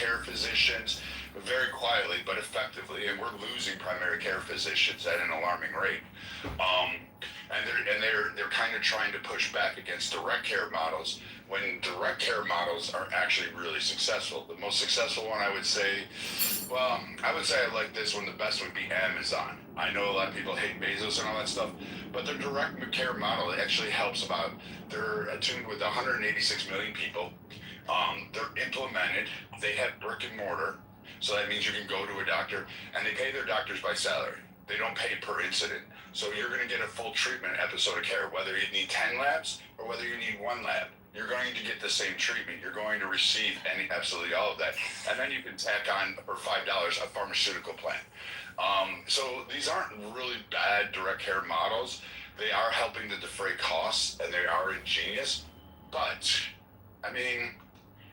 care physicians very quietly but effectively, and we're losing primary care physicians at an alarming rate. Um, and they're kind of trying to push back against direct care models when direct care models are actually really successful. The most successful one, I would say, well, I would say I like this one. The best would be Amazon. I know a lot of people hate Bezos and all that stuff, but their direct care model actually helps about. They're attuned with 186 million people. They're implemented. They have brick and mortar, so that means you can go to a doctor, and they pay their doctors by salary. They don't pay per incident. So you're going to get a full treatment episode of care, whether you need 10 labs or whether you need one lab. You're going to get the same treatment. You're going to receive absolutely all of that. And then you can tack on for $5 a pharmaceutical plan. So these aren't really bad direct care models. They are helping to defray costs, and they are ingenious. But, I mean,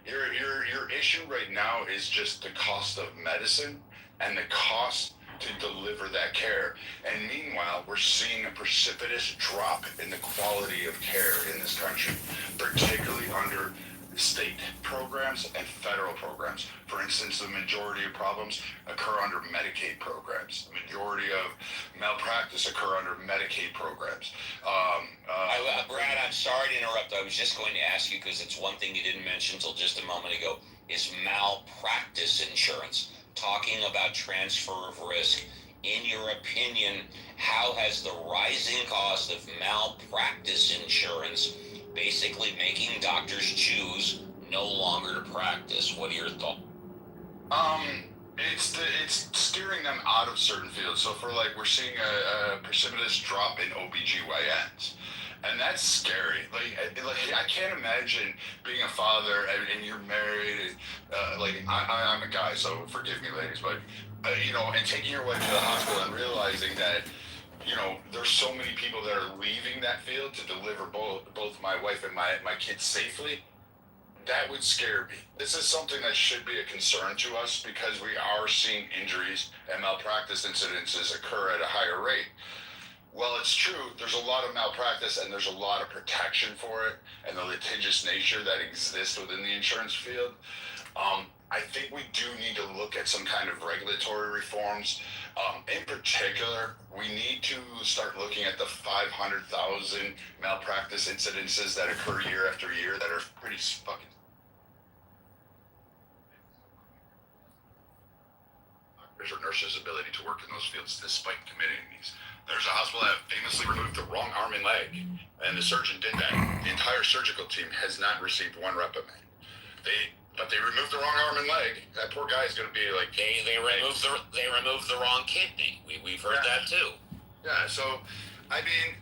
your issue right now is just the cost of medicine and the cost to deliver that care. And meanwhile, we're seeing a precipitous drop in the quality of care in this country, particularly under state programs and federal programs. For instance, the majority of problems occur under Medicaid programs. The majority of malpractice occur under Medicaid programs. Brad, I'm sorry to interrupt. I was just going to ask you, because it's one thing you didn't mention until just a moment ago, is malpractice insurance. Talking about transfer of risk, in your opinion, how has the rising cost of malpractice insurance basically making doctors choose no longer to practice? What are your thoughts? It's steering them out of certain fields. So for we're seeing a precipitous drop in OBGYNs. And that's scary. I can't imagine being a father and you're married. And, I'm a guy, so forgive me, ladies, but and taking your wife to the hospital and realizing that there's so many people that are leaving that field to deliver both my wife and my kids safely. That would scare me. This is something that should be a concern to us because we are seeing injuries and malpractice incidences occur at a higher rate. Well, it's true. There's a lot of malpractice and there's a lot of protection for it and the litigious nature that exists within the insurance field. I think we do need to look at some kind of regulatory reforms. In particular, we need to start looking at the 500,000 malpractice incidences that occur year after year that are pretty fucking doctors or nurses' ability to work in those fields despite committing these. There's a hospital that famously removed the wrong arm and leg, and the surgeon did that. The entire surgical team has not received one reprimand. But they removed the wrong arm and leg. That poor guy is going to be like... They removed the wrong kidney. We've heard that too. Yeah, so, I mean,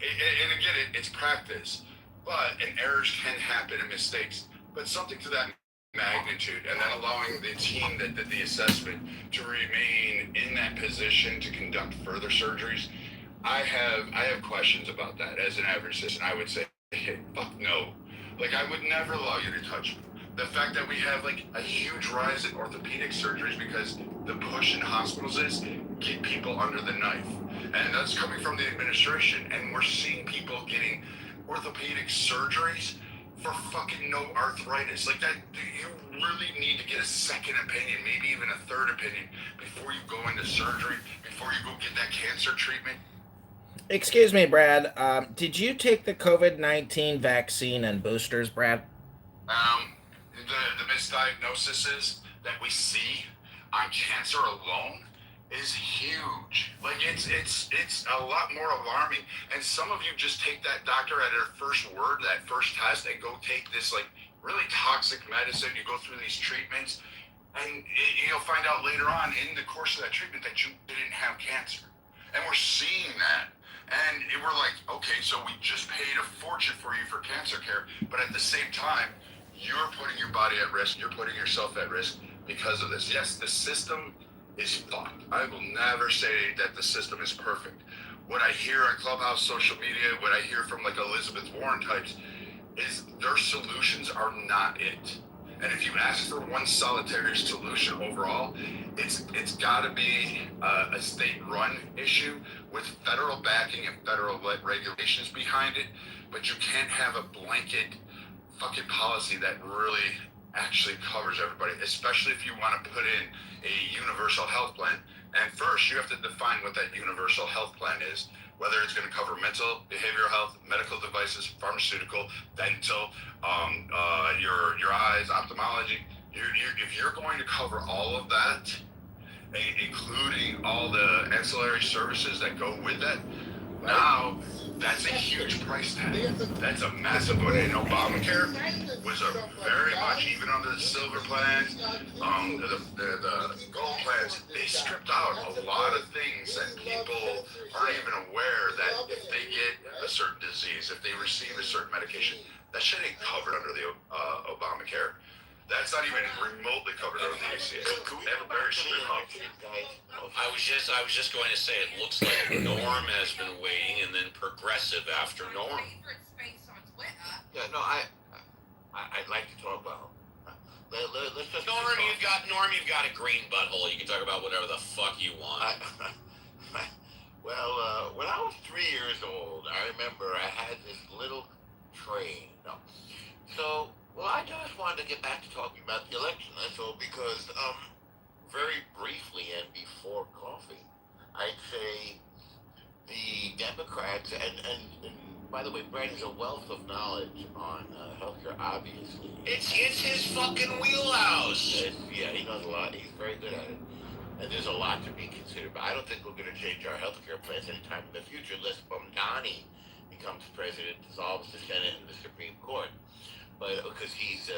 and again, it's practice. And errors can happen and mistakes. But something to that magnitude, and then allowing the team that did the assessment to remain in that position to conduct further surgeries, I have questions about that as an average citizen. I would say, hey, fuck no. I would never allow you to touch me. The fact that we have a huge rise in orthopedic surgeries because the push in hospitals is get people under the knife. And that's coming from the administration. And we're seeing people getting orthopedic surgeries for fucking no arthritis. That, you really need to get a second opinion, maybe even a third opinion, before you go into surgery, before you go get that cancer treatment. Excuse me, Brad. Did you take the COVID-19 vaccine and boosters, Brad? The misdiagnoses that we see on cancer alone is huge. It's a lot more alarming. And some of you just take that doctor at her first word, that first test, and go take this really toxic medicine. You go through these treatments, and you'll find out later on in the course of that treatment that you didn't have cancer. And we're seeing that. And we're like, okay, so we just paid a fortune for you for cancer care, but at the same time, you're putting your body at risk, you're putting yourself at risk because of this. Yes, the system is fucked. I will never say that the system is perfect. What I hear on Clubhouse, social media, what I hear from Elizabeth Warren types, is their solutions are not it. And if you ask for one solitary solution overall, it's got to be a state-run issue with federal backing and federal regulations behind it. But you can't have a blanket fucking policy that really actually covers everybody, especially if you want to put in a universal health plan. And first, you have to define what that universal health plan is. Whether it's going to cover mental, behavioral health, medical devices, pharmaceutical, dental, your eyes, ophthalmology. If you're going to cover all of that, including all the ancillary services that go with that, now that's a huge price tag. That's a massive one. And Obamacare was a very much, even under the silver plans, the gold plans, they stripped out a lot of things that people aren't even aware that if they get a certain disease, if they receive a certain medication, that shit ain't covered under the Obamacare. That's not even remotely covered under the ACA. They have a very strict I was just going to say, it looks like Norm has been waiting, and then Progressive after Norm. Yeah, no, I'd like to talk about. Let's just. Norm, you've got a green butthole. You can talk about whatever the fuck you want. Well, when I was 3 years old, I remember I had this little train. No. So, well, I just wanted to get back to talking about the election. That's all, because, very briefly and before coffee, I'd say the Democrats, and by the way, Brad has a wealth of knowledge on healthcare, obviously. It's his fucking wheelhouse. Yeah, he knows a lot. He's very good at it. And there's a lot to be considered. But I don't think we're going to change our healthcare plans anytime in the future unless Mamdani becomes president, dissolves the Senate and the Supreme Court. But because he's,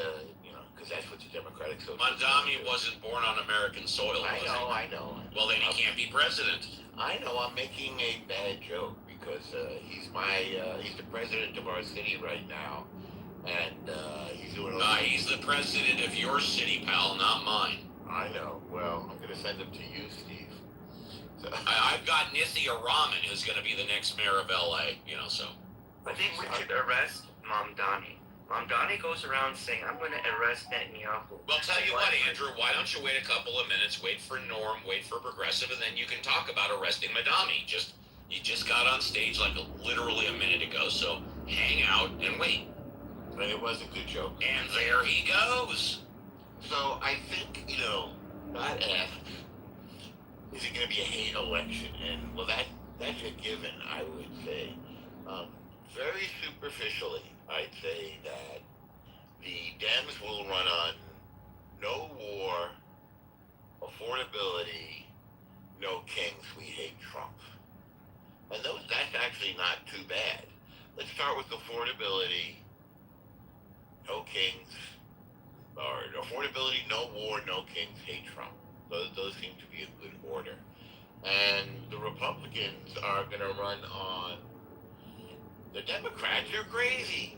because that's what the Democratic Social. Mamdani wasn't born on American soil. I know. Well, then he can't be president. I know. I'm making a bad joke because he's the president of our city right now, and he's doing. He's the president of your city, pal, not mine. I know. Well, I'm going to send him to you, Steve. So. I've got Nithya Raman, who's going to be the next mayor of LA. So. I think we should arrest Mamdani. Mamdani goes around saying, I'm going to arrest Netanyahu. Well, tell you what, Andrew, why don't you wait a couple of minutes, wait for Norm, wait for Progressive, and then you can talk about arresting Mamdani. You just got on stage like literally a minute ago, so hang out and wait. But it was a good joke. And there he goes. So I think, God asks, is it going to be a hate election? And, well, that's a given, I would say. Very superficially, I'd say that the Dems will run on no war, affordability, no kings, we hate Trump. And that's actually not too bad. Let's start with affordability, no kings, or affordability, no war, no kings, hate Trump. Those seem to be a good order. And the Republicans are going to run on the Democrats are crazy.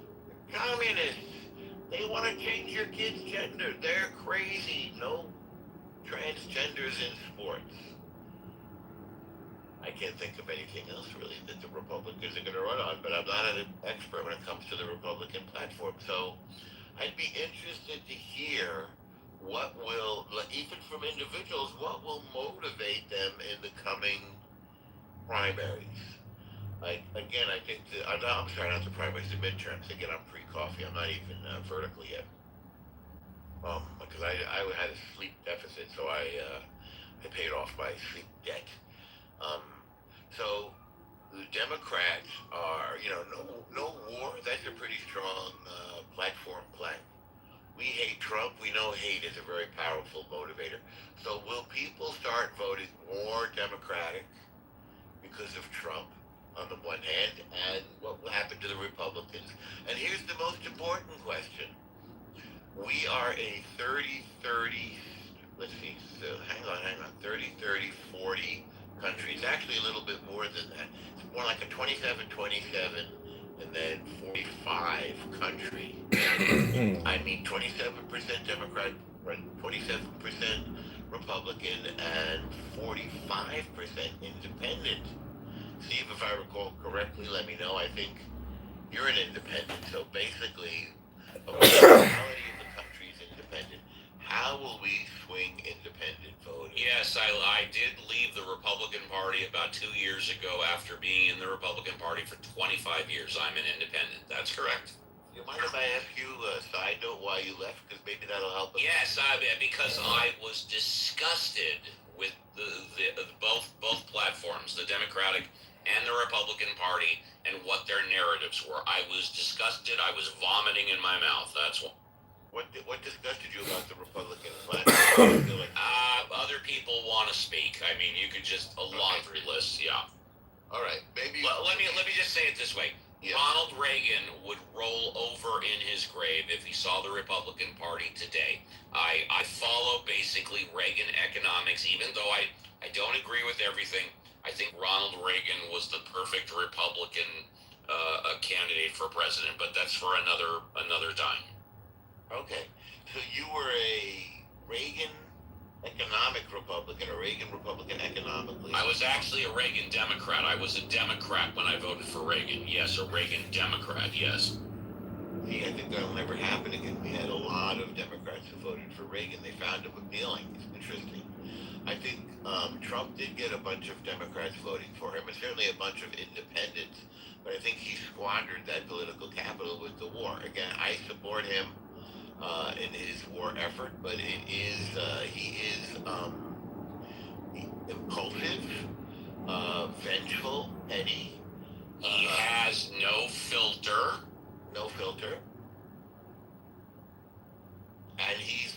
Communists. They want to change your kid's gender. They're crazy. No transgenders in sports. I can't think of anything else really that the Republicans are going to run on, but I'm not an expert when it comes to the Republican platform. So I'd be interested to hear what will, even from individuals, what will motivate them in the coming primaries. Again, I think I'm sorry, not the primaries, the midterms. Again, I'm pre-coffee. I'm not even vertical yet. Because I had a sleep deficit, so I paid off my sleep debt. So the Democrats are, no war. That's a pretty strong platform plank. We hate Trump. We know hate is a very powerful motivator. So will people start voting more Democratic because of Trump on the one hand, and what will happen to the Republicans? And here's the most important question. We are a 30-30, let's see, so hang on, 30-30, 40 countries. Actually a little bit more than that. It's more like a 27-27 and then 45 country. I mean 27% Democrat, 27% Republican, and 45% independent. Steve, if I recall correctly, let me know. I think you're an independent, so basically a majority of the country is independent. How will we swing independent voting? Yes, I did leave the Republican Party about 2 years ago after being in the Republican Party for 25 years. I'm an independent. That's correct. You mind if I ask you a side note why you left? Because maybe that'll help us. Yes, because I was disgusted with the both platforms, the Democratic and the Republican Party, and what their narratives were. I was disgusted. I was vomiting in my mouth. That's what. What disgusted you about the Republican platform? I feel like Other people want to speak. I mean, you could just a laundry list. Yeah. all right, maybe Let me just say it this way. Yeah. Ronald Reagan would roll over in his grave if he saw the Republican Party today. I follow basically Reagan economics, even though I don't agree with everything. I think Ronald Reagan was the perfect Republican candidate for president, but that's for another time. Okay, so you were a Reagan economic Republican, a Reagan Republican economically. I was actually a Reagan Democrat. I was a Democrat when I voted for Reagan. Yes, a Reagan Democrat, yes. See, I think that'll never happen again. We had a lot of Democrats who voted for Reagan. They found him appealing. It's interesting. I think Trump did get a bunch of Democrats voting for him, and certainly a bunch of independents, but I think he squandered that political capital with the war. Again, I support him in his war effort, but he is impulsive, vengeful, petty. He has no filter. No filter. And he's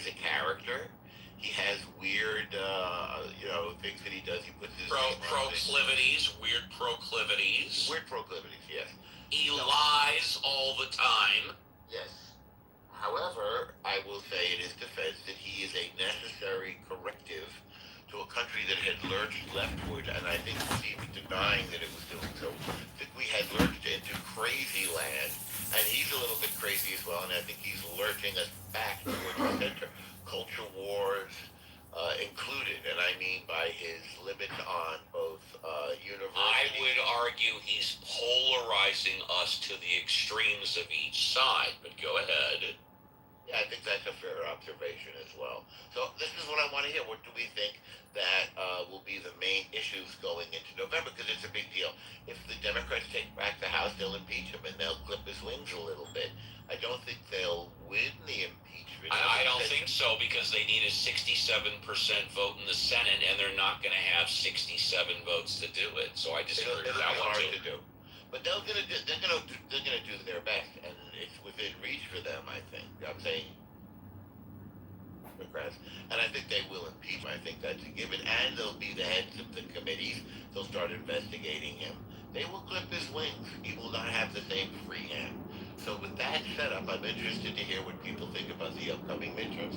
a character. He has weird, things that he does. He puts his proclivities, weird proclivities. Weird proclivities, yes. He lies all the time. Yes. However, I will say in his defense that he is a necessary corrective to a country that had lurched leftward, and I think he's even denying that it was doing so. That we had lurched into crazy land, and he's a little bit crazy as well, and I think he's lurching us back towards the center. Culture wars included, and I mean by his limits on both universities. I would argue he's polarizing us to the extremes of each side, but go ahead. Yeah, I think that's a fair observation as well. So this is what I want to hear. What do we think that will be the main issues going into November? Because it's a big deal. If the Democrats take back the House, they'll impeach him and they'll clip his wings a little bit. I don't think they'll win the impeachment. I don't think so, because they need a 67% vote in the Senate, and they're not going to have 67 votes to do it. So I disagree with that one hard too. to do. But they're gonna do their best, and it's within reach for them. I think. I'm saying Democrats, and I think they will impeach him. I think that's a given, and they'll be the heads of the committees. They'll start investigating him. They will clip his wings. He will not have the same free hand. So with that setup, I'm interested to hear what people think about the upcoming midterms.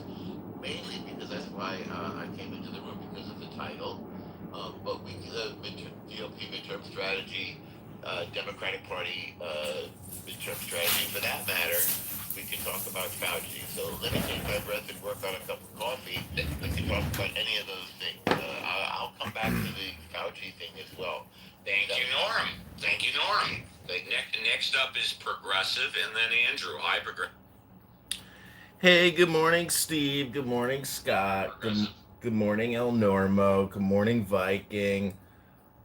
Mainly because that's why I came into the room, because of the title. But GOP midterm strategy. Democratic Party midterm strategy. For that matter, we can talk about Fauci. So let me take my breath and work on a cup of coffee. We can talk about any of those things. I'll come back to the Fauci thing as well. Thank you, Norm. Next up is Progressive, and then Andrew. Hi, Progressive. Hey, good morning, Steve. Good morning, Scott. Good morning, El Normo. Good morning, Viking.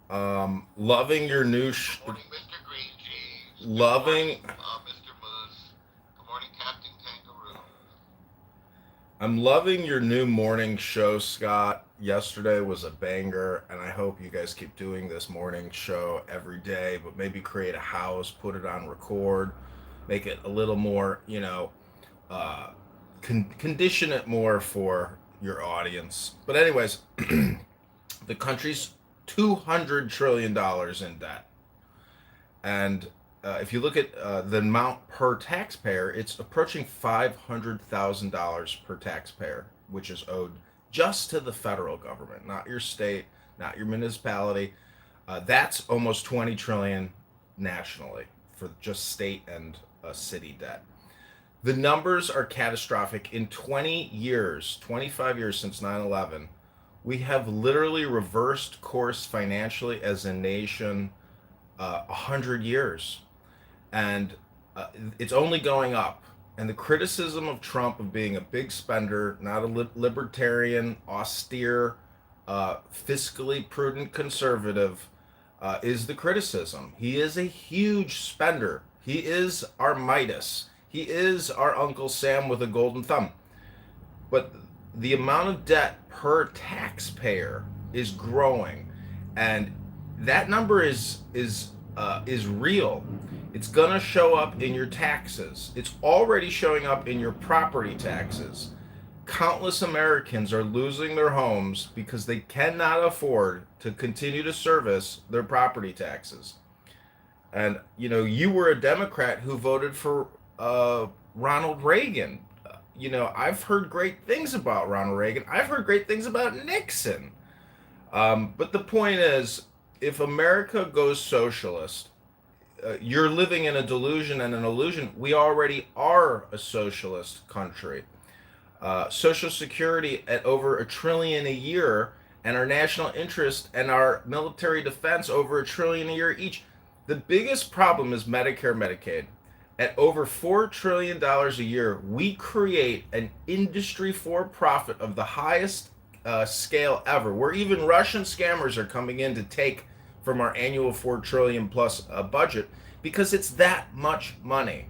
Loving your new Good morning, Mr. Green Cheese. Loving. Good morning, Mr. Moose. Good morning, Captain Kangaroo. I'm loving your new morning show, Scott. Yesterday was a banger, and I hope you guys keep doing this morning show every day, but maybe create a house, put it on record, make it a little more, condition it more for your audience. But anyways, the country's $200 trillion in debt. And if you look at the amount per taxpayer, it's approaching $500,000 per taxpayer, which is owed just to the federal government, not your state, not your municipality. That's almost 20 trillion nationally for just state and city debt. The numbers are catastrophic. In 20 years, 25 years since 9/11, we have literally reversed course financially as a nation 100 years. And it's only going up. And the criticism of Trump of being a big spender, not a libertarian, austere, fiscally prudent conservative, is the criticism. He is a huge spender. He is our Midas. He is our Uncle Sam with a golden thumb. But the amount of debt per taxpayer is growing, and that number is real. It's gonna show up in your taxes. It's already showing up in your property taxes. Countless Americans are losing their homes because they cannot afford to continue to service their property taxes. And you were a Democrat who voted for Ronald Reagan. I've heard great things about Ronald Reagan. I've heard great things about Nixon. But the point is, if America goes socialist, you're living in a delusion and an illusion. We already are a socialist country. Social Security at over $1 trillion a year, and our national interest and our military defense over $1 trillion a year each. The biggest problem is Medicare, Medicaid. At over $4 trillion a year, we create an industry for profit of the highest scale ever, where even Russian scammers are coming in to take from our annual $4 trillion plus budget, because it's that much money.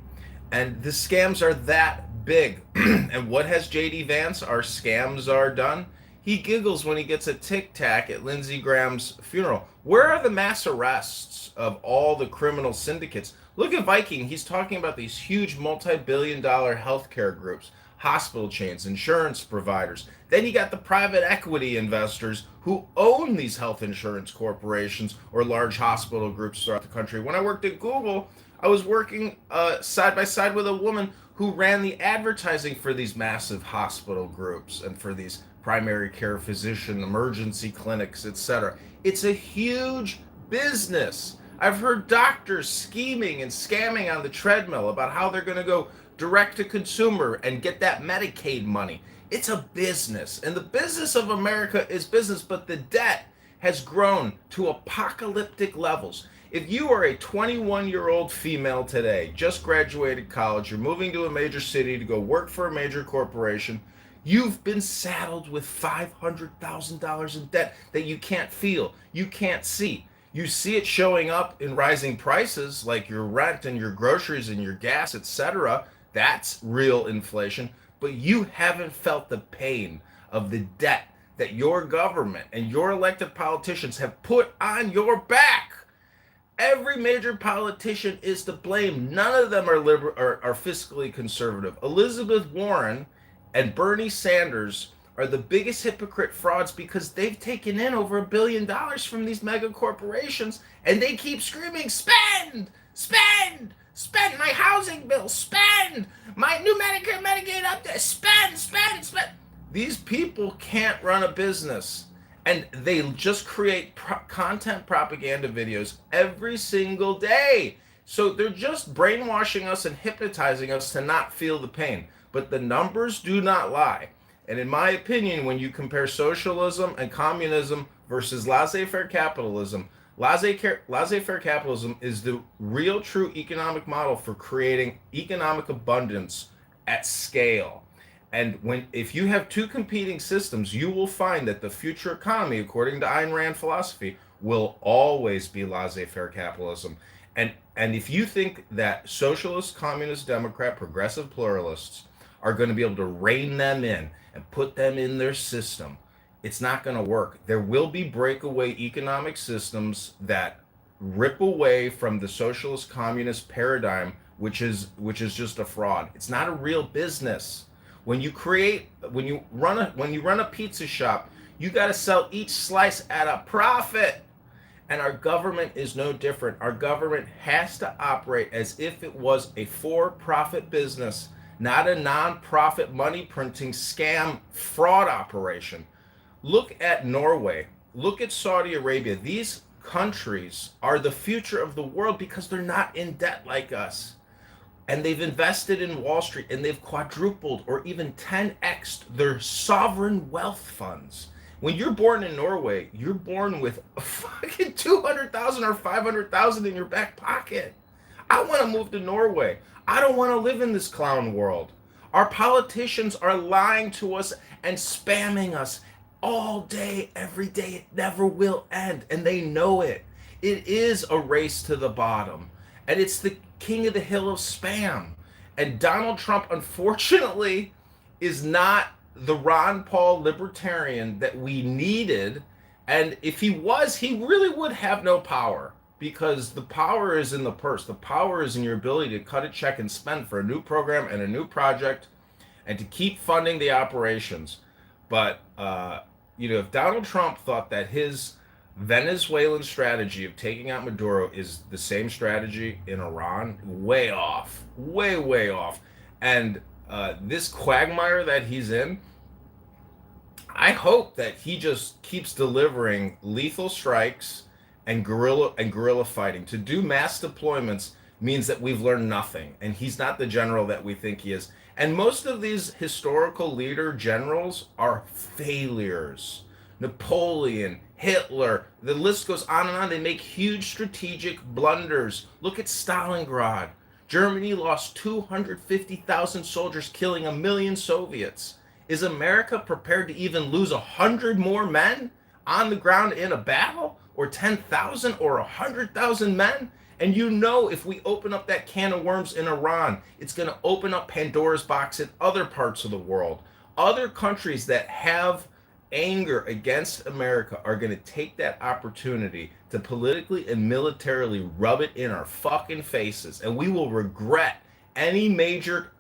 And the scams are that big. And what has J.D. Vance, our scams are done? He giggles when he gets a Tic Tac at Lindsey Graham's funeral. Where are the mass arrests of all the criminal syndicates? Look at Viking. He's talking about these huge multi-billion-dollar healthcare groups, hospital chains, insurance providers. Then you got the private equity investors who own these health insurance corporations or large hospital groups throughout the country. When I worked at Google, I was working side by side with a woman who ran the advertising for these massive hospital groups and for these primary care physician, emergency clinics, etc. It's a huge business. I've heard doctors scheming and scamming on the treadmill about how they're going to go direct to consumer and get that Medicaid money. It's a business, and the business of America is business, but the debt has grown to apocalyptic levels. If you are a 21-year-old female today, just graduated college, you're moving to a major city to go work for a major corporation, you've been saddled with $500,000 in debt that you can't feel, you can't see. You see it showing up in rising prices like your rent and your groceries and your gas, etc. That's real inflation. But you haven't felt the pain of the debt that your government and your elected politicians have put on your back. Every major politician is to blame. None of them are fiscally conservative. Elizabeth Warren and Bernie Sanders are the biggest hypocrite frauds because they've taken in over $1 billion from these mega corporations, and they keep screaming, spend, spend, spend my housing bill, spend my new Medicare, Medicaid up there, spend, spend, spend. These people can't run a business, and they just create content propaganda videos every single day. So they're just brainwashing us and hypnotizing us to not feel the pain. But the numbers do not lie. And in my opinion, when you compare socialism and communism versus laissez-faire capitalism, laissez-faire capitalism is the real true economic model for creating economic abundance at scale. And if you have two competing systems, you will find that the future economy, according to Ayn Rand philosophy, will always be laissez-faire capitalism. And if you think that socialist, communist, Democrat, progressive pluralists are going to be able to rein them in and put them in their system, it's not going to work. There will be breakaway economic systems that rip away from the socialist communist paradigm, which is just a fraud. It's not a real business. When you run a pizza shop, you got to sell each slice at a profit. And our government is no different. Our government has to operate as if it was a for-profit business, not a non-profit money printing scam fraud operation. Look at Norway. Look at Saudi Arabia. These countries are the future of the world because they're not in debt like us. And they've invested in Wall Street, and they've quadrupled or even 10x'd their sovereign wealth funds. When you're born in Norway, you're born with fucking 200,000 or 500,000 in your back pocket. I want to move to Norway. I don't want to live in this clown world. Our politicians are lying to us and spamming us all day, every day. It never will end, and they know it. It is a race to the bottom. and it's the king of the hill of spam. And Donald Trump, unfortunately, is not the Ron Paul libertarian that we needed. And if he was, he really would have no power, because the power is in the purse. The power is in your ability to cut a check and spend for a new program and a new project, and to keep funding the operations. But if Donald Trump thought that his Venezuelan strategy of taking out Maduro is the same strategy in Iran, way off, way off. And this quagmire that he's in, I hope that he just keeps delivering lethal strikes and guerrilla fighting. To do mass deployments means that we've learned nothing, and he's not the general that we think he is. And most of these historical leader generals are failures. Napoleon, Hitler, the list goes on and on. They make huge strategic blunders. Look at Stalingrad. Germany lost 250,000 soldiers, killing 1 million Soviets. Is America prepared to even lose 100 more men on the ground in a battle? Or 10,000 or 100,000 men? And if we open up that can of worms in Iran, it's going to open up Pandora's box in other parts of the world. Other countries that have anger against America are going to take that opportunity to politically and militarily rub it in our fucking faces. And we will regret any major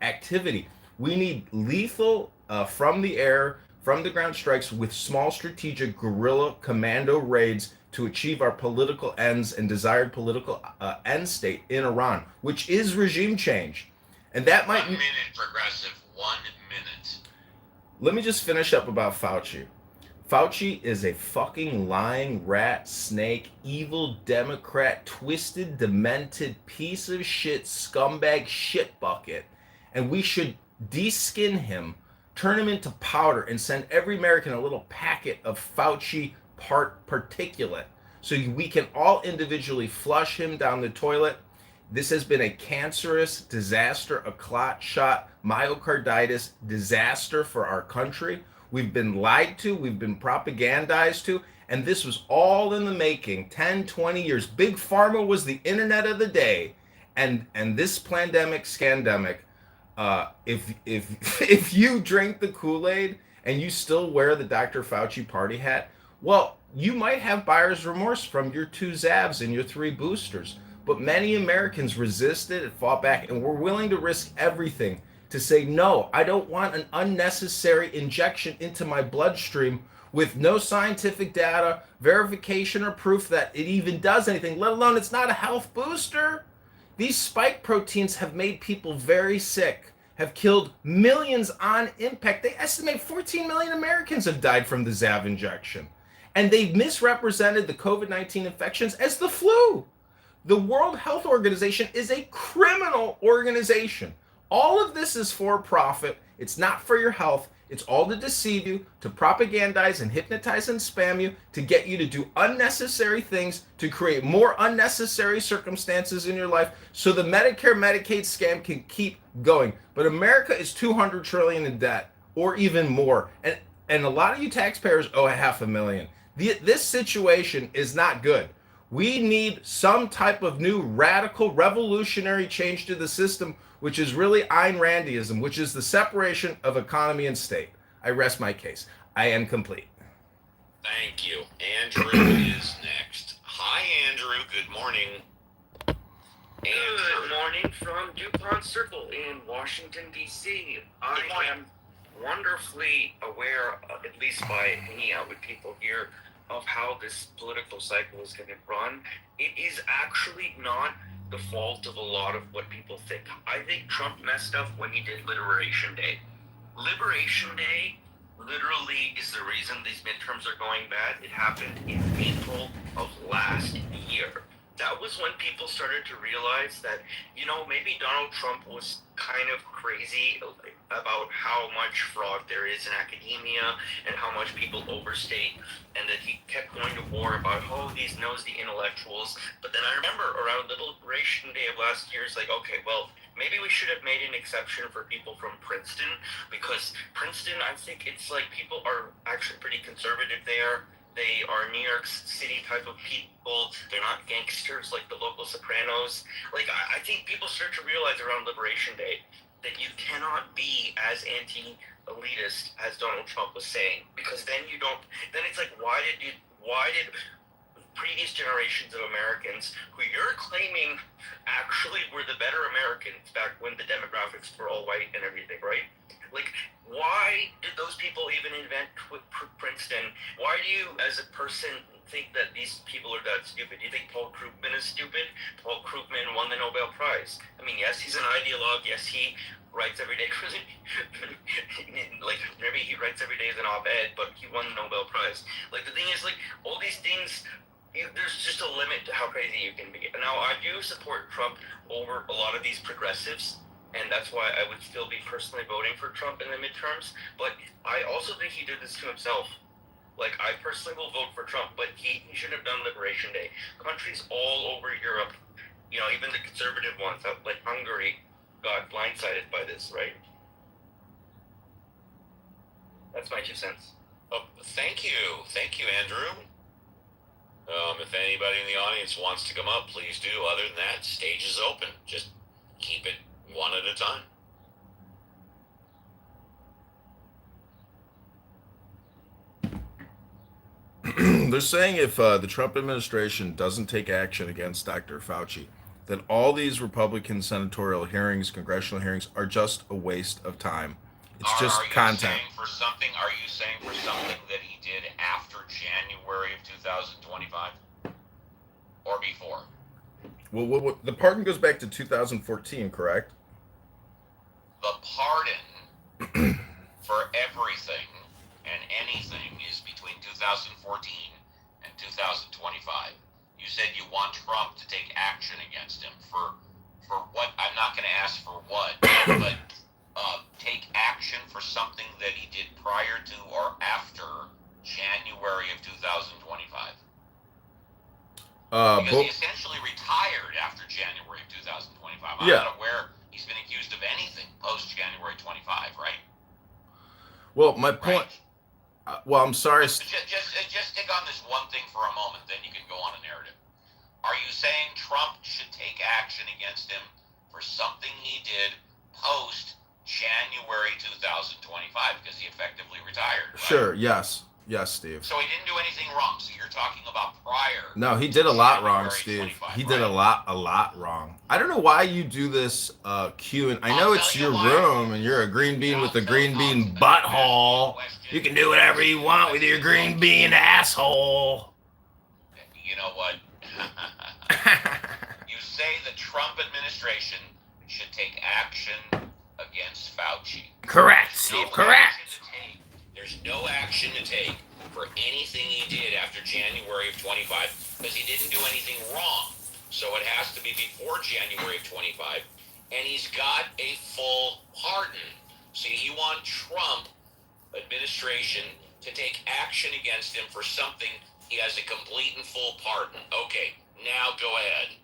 activity. We need lethal from the air, from the ground strikes with small strategic guerrilla commando raids to achieve our political ends and desired political end state in Iran, which is regime change. And that might... 1 minute, Progressive, 1 minute. Let me just finish up about Fauci. Fauci is a fucking lying rat, snake, evil Democrat, twisted, demented piece of shit, scumbag shit bucket. And we should de-skin him, turn him into powder, and send every American a little packet of Fauci particulate so we can all individually flush him down the toilet. This has been a cancerous disaster, a clot shot, myocarditis disaster for our country. We've been lied to, we've been propagandized to, and this was all in the making. 10, 20 years. Big Pharma was the internet of the day. And this pandemic, scandemic, if you drink the Kool-Aid and you still wear the Dr. Fauci party hat, well, you might have buyer's remorse from your 2 Zavs and your 3 boosters. But many Americans resisted and fought back and were willing to risk everything to say, no, I don't want an unnecessary injection into my bloodstream with no scientific data, verification, or proof that it even does anything, let alone it's not a health booster. These spike proteins have made people very sick, have killed millions on impact. They estimate 14 million Americans have died from the Zav injection. And they've misrepresented the COVID-19 infections as the flu. The World Health Organization is a criminal organization. All of this is for profit. It's not for your health. It's all to deceive you, to propagandize and hypnotize and spam you, to get you to do unnecessary things, to create more unnecessary circumstances in your life so the Medicare, Medicaid scam can keep going. But America is $200 trillion in debt, or even more. And a lot of you taxpayers owe $500,000. This situation is not good. We need some type of new radical revolutionary change to the system, which is really Ayn Randiism, which is the separation of economy and state. I rest my case. I am complete. Thank you. Andrew is next. Hi, Andrew. Good morning. Good morning from DuPont Circle in Washington, D.C. I am wonderfully aware, at least by hanging out with people here, of how this political cycle is going to run. It is actually not the fault of a lot of what people think. I think Trump messed up when he did Liberation Day. Liberation Day literally is the reason these midterms are going bad. It happened in April of last year. That was when people started to realize that, maybe Donald Trump was kind of crazy about how much fraud there is in academia and how much people overstate, and that he kept going to war about, these nosy intellectuals. But then I remember around the Liberation Day of last year, it's like, okay, well, maybe we should have made an exception for people from Princeton, because Princeton, I think it's like people are actually pretty conservative there. They are New York City type of people. They're not gangsters like the local Sopranos. Like, I think people start to realize around Liberation Day that you cannot be as anti-elitist as Donald Trump was saying, because then you don't. Then it's like, why did previous generations of Americans who you're claiming actually were the better Americans back when the demographics were all white and everything, right? Like, why did those people even invent Princeton? Why do you, as a person, think that these people are that stupid? Do you think Paul Krugman is stupid? Paul Krugman won the Nobel Prize. I mean, yes, he's an ideologue. Yes, he writes every day. Like, maybe he writes every day as an op-ed, but he won the Nobel Prize. Like, the thing is, like, all these things, there's just a limit to how crazy you can be. Now, I do support Trump over a lot of these progressives, and that's why I would still be personally voting for Trump in the midterms. But I also think he did this to himself. Like, I personally will vote for Trump, but he should have done Liberation Day. Countries all over Europe, even the conservative ones, like Hungary, got blindsided by this, right? That's my 2 cents. Oh, thank you, Andrew. If anybody in the audience wants to come up, please do. Other than that, stage is open. Just keep it one at a time. They're saying if the Trump administration doesn't take action against Dr. Fauci, then all these Republican senatorial hearings, congressional hearings, are just a waste of time. It's just content. Are you saying for something that he did after January of 2025? Or before? Well, the pardon goes back to 2014, correct? The pardon for everything and anything is between 2014 and 2025. You said you want Trump to take action against him for what? I'm not going to ask for what, but take action for something that he did prior to or after January of 2025. Because he essentially retired after January of 2025. I'm not aware he's been accused of anything post January 25, right? Well, my point. Right. I'm sorry. Just stick on this one thing for a moment, then you can go on a narrative. Are you saying Trump should take action against him for something he did post January 2025 because he effectively retired? Right? Sure. Yes, Steve. So he didn't do anything wrong. So you're talking about prior. No, he did a lot wrong, Steve. He did a lot wrong. I don't know why you do this Q and I know it's your room and you're a green bean with a green bean butthole. You can do whatever you want with your green bean asshole. You know what? You say the Trump administration should take action against Fauci. Correct, Steve. Correct. There's no action to take for anything he did after January of 25 because he didn't do anything wrong. So it has to be before January of 25. And he's got a full pardon. So you want Trump administration to take action against him for something he has a complete and full pardon. Okay, now go ahead.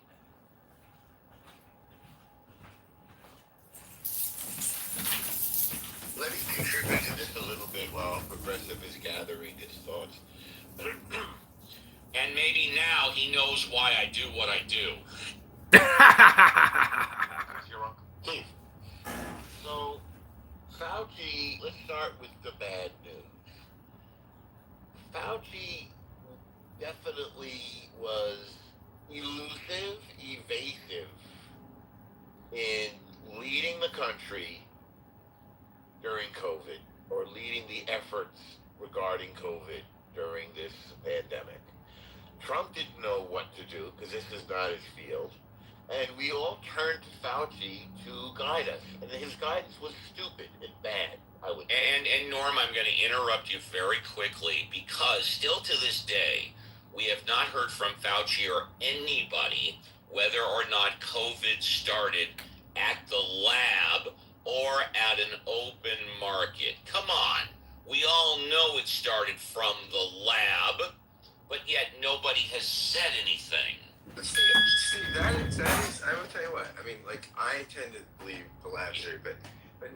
Let me contribute to this a little bit while Progressive is gathering his thoughts. And maybe now he knows why I do what I do. Please. So, Fauci, let's start with the bad news. Fauci definitely was elusive, evasive in leading the country during COVID, or leading the efforts regarding COVID during this pandemic. Trump didn't know what to do because this is not his field, and we all turned to Fauci to guide us, and his guidance was stupid and bad, I would say. And Norm, I'm going to interrupt you very quickly because still to this day, we have not heard from Fauci or anybody whether or not COVID started at the lab or at an open market. Come on. We all know it started from the lab, but yet nobody has said anything. See, that is, I will tell you what, I mean, like, I tend to believe the lab theory, but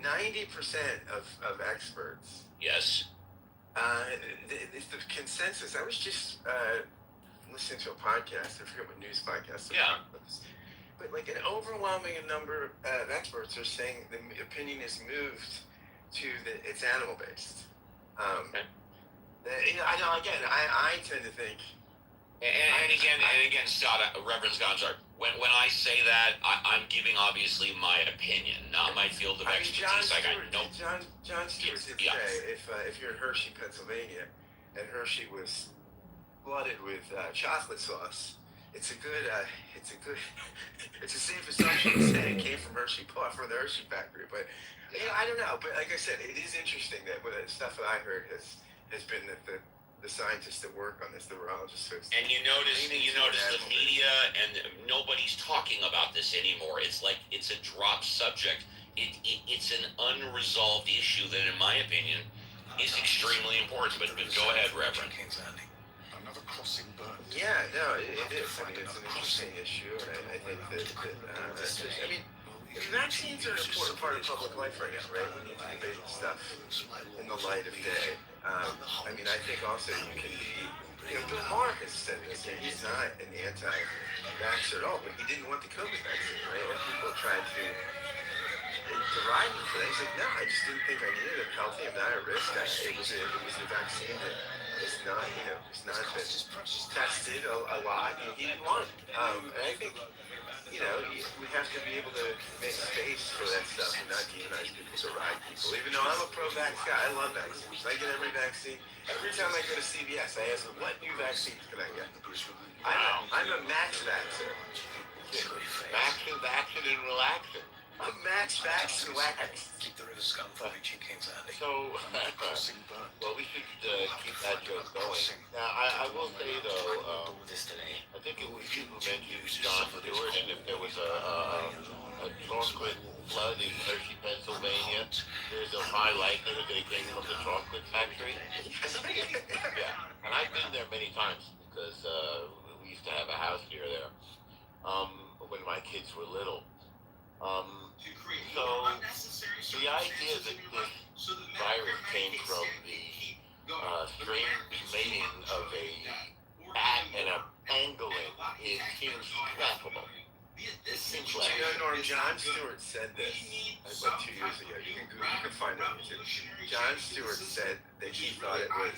90% of experts, yes, if the consensus. I was just listening to a podcast. I forget what news podcast. Yeah. But like an overwhelming number of experts are saying the opinion is moved to it's animal based. Okay. I know. Again, I tend to think. And again, Scott, Reverend Gonzar, when I say that, I'm giving obviously my opinion, not my field of expertise. John Stewart did say if you're in Hershey, Pennsylvania, and Hershey was flooded with chocolate sauce, it's a safe assumption to say it came from Hershey from the Hershey factory. But I don't know. But like I said, it is interesting that the stuff that I heard has been that the scientists that work on this, the virologists. And you notice the media and nobody's talking about this anymore. It's like it's a drop subject. It's an unresolved issue that, in my opinion, is extremely important. But go ahead, Reverend. Another crossing burned. Yeah, no, it is. I mean, it's an interesting issue, and I think vaccines are an important part of public life right now, right? We need to debate stuff in the light of day. I mean, I think also you can be, Bill Maher has said this, and he's not an anti-vaxxer at all, but he didn't want the COVID vaccine, right? And people tried to deride him for that. He's like, no, I just didn't think I needed it. I'm healthy, I'm not at risk. It was a vaccine that is not, it's not been tested a lot. He didn't want it. And I think, we have to be able to make space for that stuff and not demonize people, deride people. Even though I'm a pro-vax guy, I love vaccines. I get every vaccine. Every time I go to CVS, I ask them, what new vaccines can I get? I'm a max vaxxer. Vaxxing, and relaxing. I'm max vax and wax. Keep the river scum from reaching King's Landing. So, Crossing burned. well, we should keep that joke going. Now, I will say though, I think it was you who mentioned John Stewart, and if there was a chocolate flood in Hershey, Pennsylvania, there's a high likelihood that it came from the chocolate factory. Yeah, and I've been there many times because we used to have a house near there when my kids were little. So the idea that this virus came from the strange mating of a cat and a pangolin seems laughable. It seems laughable. Norm, John Stewart said this like 2 years ago. You can find it on YouTube. John Stewart said that he thought it was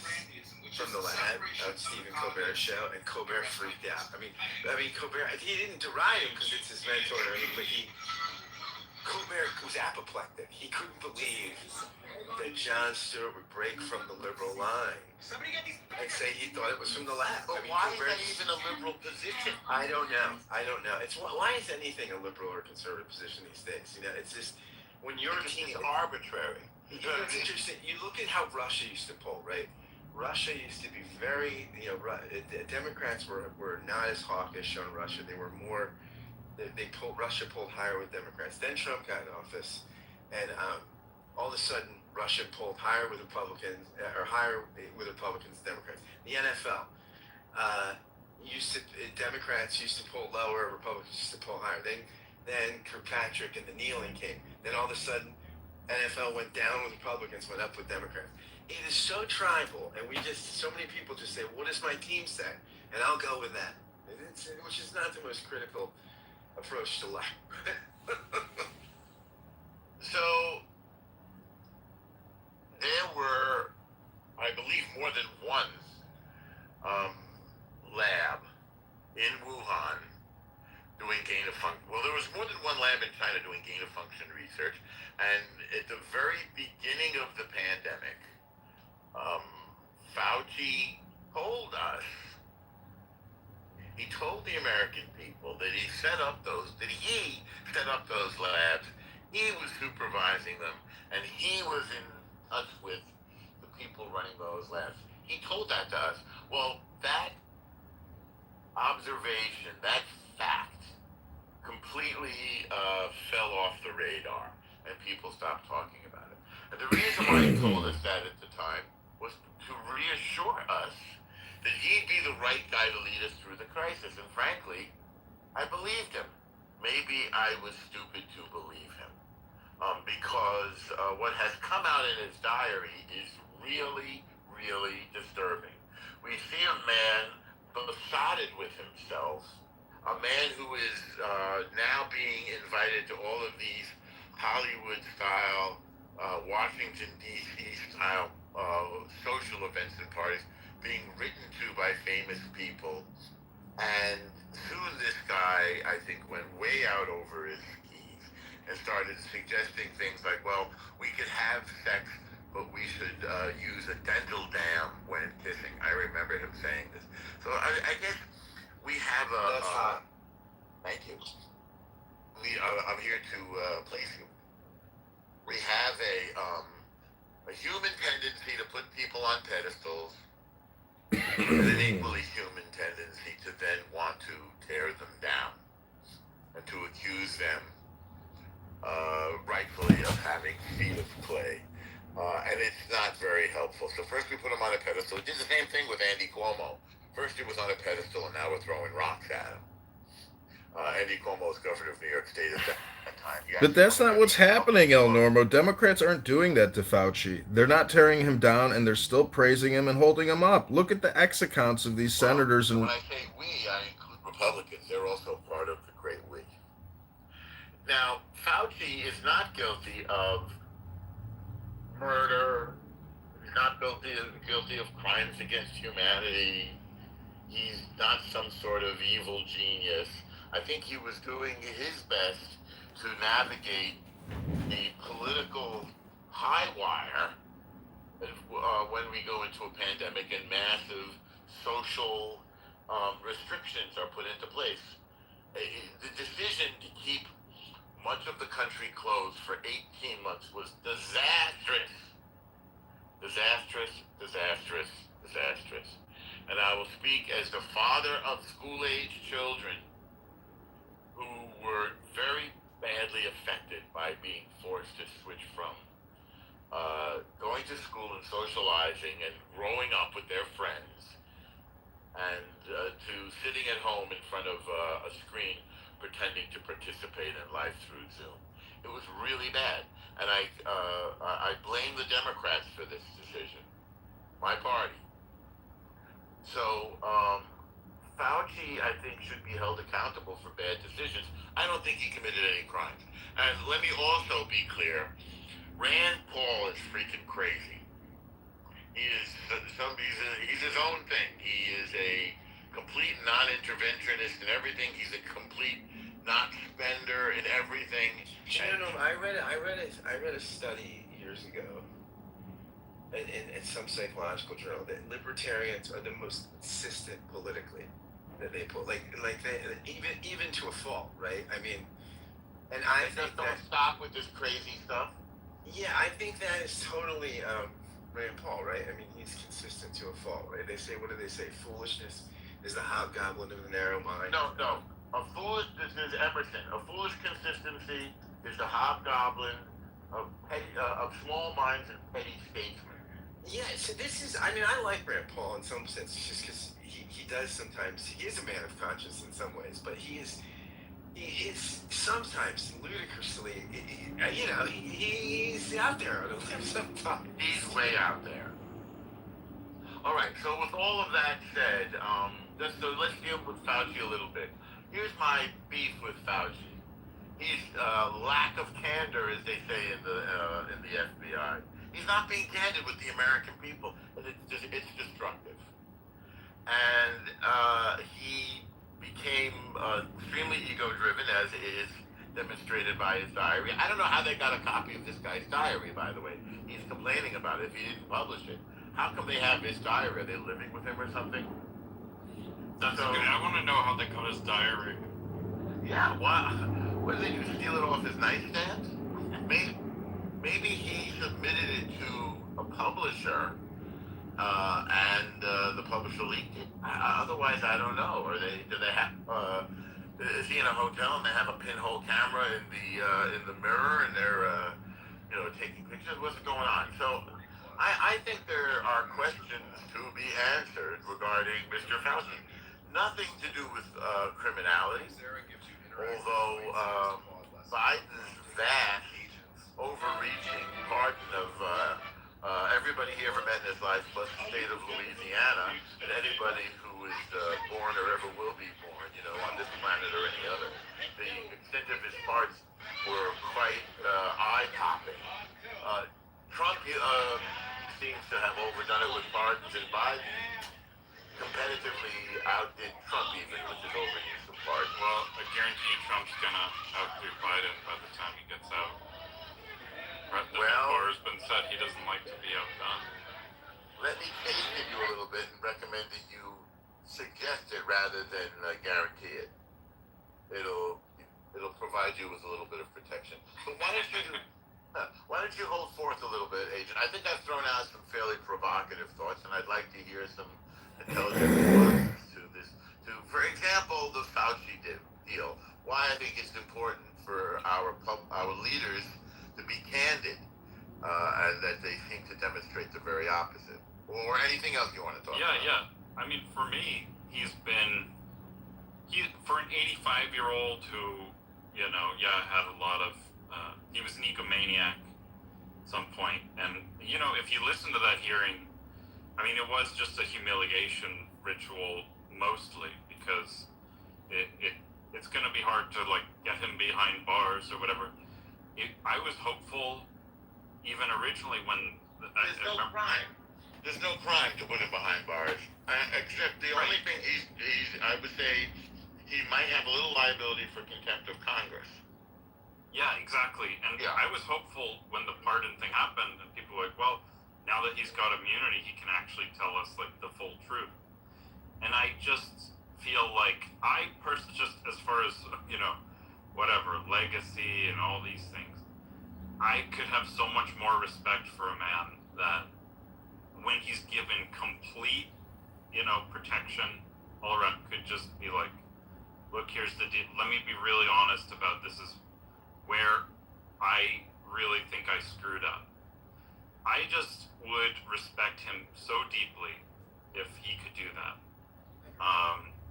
from the lab on Stephen Colbert's show, and Colbert freaked out. I mean, Colbert, he didn't deride him because it's his mentor or anything, but Colbert was apoplectic. He couldn't believe that John Stewart would break from the liberal line and say he thought it was from the left. But why is that even a liberal position? I don't know. It's why is anything a liberal or conservative position these days? It's just when you're It's arbitrary. It's interesting. You look at how Russia used to poll, right? Russia used to be very, Democrats were not as hawkish on Russia. They were more. Russia pulled higher with Democrats. Then Trump got in office, and all of a sudden Russia pulled higher with Republicans, or higher with Republicans and Democrats. The NFL Democrats used to pull lower, Republicans used to pull higher. Then Kirkpatrick and the kneeling came. Then all of a sudden NFL went down with Republicans, went up with Democrats. It is so tribal, and so many people just say, "What does my team say?" And I'll go with that. Which is not the most critical approach to life. So there were, I believe, more than one lab in Wuhan doing gain of function. Well, there was more than one lab in China doing gain of function research, and at the very beginning of the pandemic, Fauci told us. He told the American people that he set up those labs, he was supervising them, and he was in touch with the people running those labs. He told that to us. Well, that observation, that fact, completely fell off the radar, and people stopped talking about it. And the reason why he told us that at the time was to reassure us that he'd be the right guy to lead us through the crisis. And frankly, I believed him. Maybe I was stupid to believe him. Because what has come out in his diary is really, really disturbing. we see a man besotted with himself, a man who is now being invited to all of these Hollywood-style, Washington, D.C. style social events and parties being written to by famous people. And soon this guy, I think, went way out over his skis and started suggesting things like, well, we could have sex, but we should use a dental dam when kissing. I remember him saying this. So I guess we have a... That's hot. Thank you. I'm here to place you. We have a human tendency to put people on pedestals, and an equally human tendency to then want to tear them down and to accuse them, rightfully, of having feet of clay. And it's not very helpful. So first we put him on a pedestal. We did the same thing with Andy Cuomo. First he was on a pedestal, and now we're throwing rocks at him. Andy Cuomo is governor of New York State at that time. But that's not what's happening, El Normo. Democrats aren't doing that to Fauci. They're not tearing him down, and they're still praising him and holding him up. Look at the X accounts of these senators. And when I say we, I include Republicans. They're also part of the great we. Now, Fauci is not guilty of murder. He's not guilty of crimes against humanity. He's not some sort of evil genius. I think he was doing his best to navigate the political high wire when we go into a pandemic and massive social restrictions are put into place. The decision to keep much of the country closed for 18 months was disastrous. Disastrous, disastrous, disastrous. And I will speak as the father of school-age children who were very badly affected by being forced to switch from going to school and socializing and growing up with their friends and to sitting at home in front of a screen pretending to participate in life through Zoom. It was really bad. And I blame the Democrats for this decision, my party. So Fauci, I think, should be held accountable for bad decisions. I don't think he committed any crimes. And let me also be clear, Rand Paul is freaking crazy. He is he's his own thing. He is a complete non-interventionist in everything. He's a complete not-spender in everything. No, I read a study years ago in some psychological journal that libertarians are the most consistent politically. That they put like they even to a fault, right? I mean, and I think don't stop with this crazy stuff. Yeah, I think that is totally Rand Paul, right? I mean, he's consistent to a fault, right? They say, what do they say? Foolishness is the hobgoblin of the narrow mind. No. This is Emerson. A foolish consistency is the hobgoblin of small minds and petty statesmen. Yeah, so this is, I mean, I like Rand Paul in some sense, just because he does sometimes, he is a man of conscience in some ways, but he is sometimes ludicrously, he's out there on a limb sometimes. He's way out there. All right, so with all of that said, let's deal with Fauci a little bit. Here's my beef with Fauci. He's lack of candor, as they say in the FBI. He's not being candid with the American people, and it's destructive. And he became extremely ego-driven, as is demonstrated by his diary. I don't know how they got a copy of this guy's diary, by the way. He's complaining about it if he didn't publish it. How come they have his diary? Are they living with him or something? That's good. I want to know how they got his diary. Yeah, what did they do? Steal it off his nightstand? Maybe he submitted it to a publisher, and the publisher leaked it. Otherwise, I don't know. Do they have? Is he in a hotel and they have a pinhole camera in the mirror and they're taking pictures? What's going on? So I think there are questions to be answered regarding Mr. Fauci. Nothing to do with criminality, although Biden's vast, overreaching pardon of Everybody he ever met in his life, plus the state of Louisiana, and anybody who is born or ever will be born, on this planet or any other. The extent of his parts were quite eye-popping. Trump seems to have overdone it with pardons, and Biden competitively outdid Trump even with his overuse of pardons. Well, I guarantee you Trump's gonna outdo Biden by the time he gets out. The bar has been said he doesn't like to be outdone. Let me chasten you a little bit and recommend that you suggest it rather than guarantee it. It'll provide you with a little bit of protection. But why don't you hold forth a little bit, Agent? I think I've thrown out some fairly provocative thoughts, and I'd like to hear some intelligent responses to this. For example, the Fauci deal. Why I think it's important for our leaders to be candid, and that they seem to demonstrate the very opposite. Or anything else you want to talk about? Yeah. I mean, for me, for an 85-year-old who, had a lot of, he was an egomaniac at some point. And, if you listen to that hearing, I mean, it was just a humiliation ritual mostly, because it's going to be hard to, get him behind bars or whatever. I was hopeful even originally when... There's no crime to put him behind bars. Except the only thing I would say, he might have a little liability for contempt of Congress. Yeah, exactly. And I was hopeful when the pardon thing happened, and people were like, well, now that he's got immunity, he can actually tell us, the full truth. And I just feel like, I personally, just as far as, whatever, legacy and all these things, I could have so much more respect for a man that when he's given complete, protection all around, could just be like, look, here's the deal. Let me be really honest about this is where I really think I screwed up. I just would respect him so deeply if he could do that.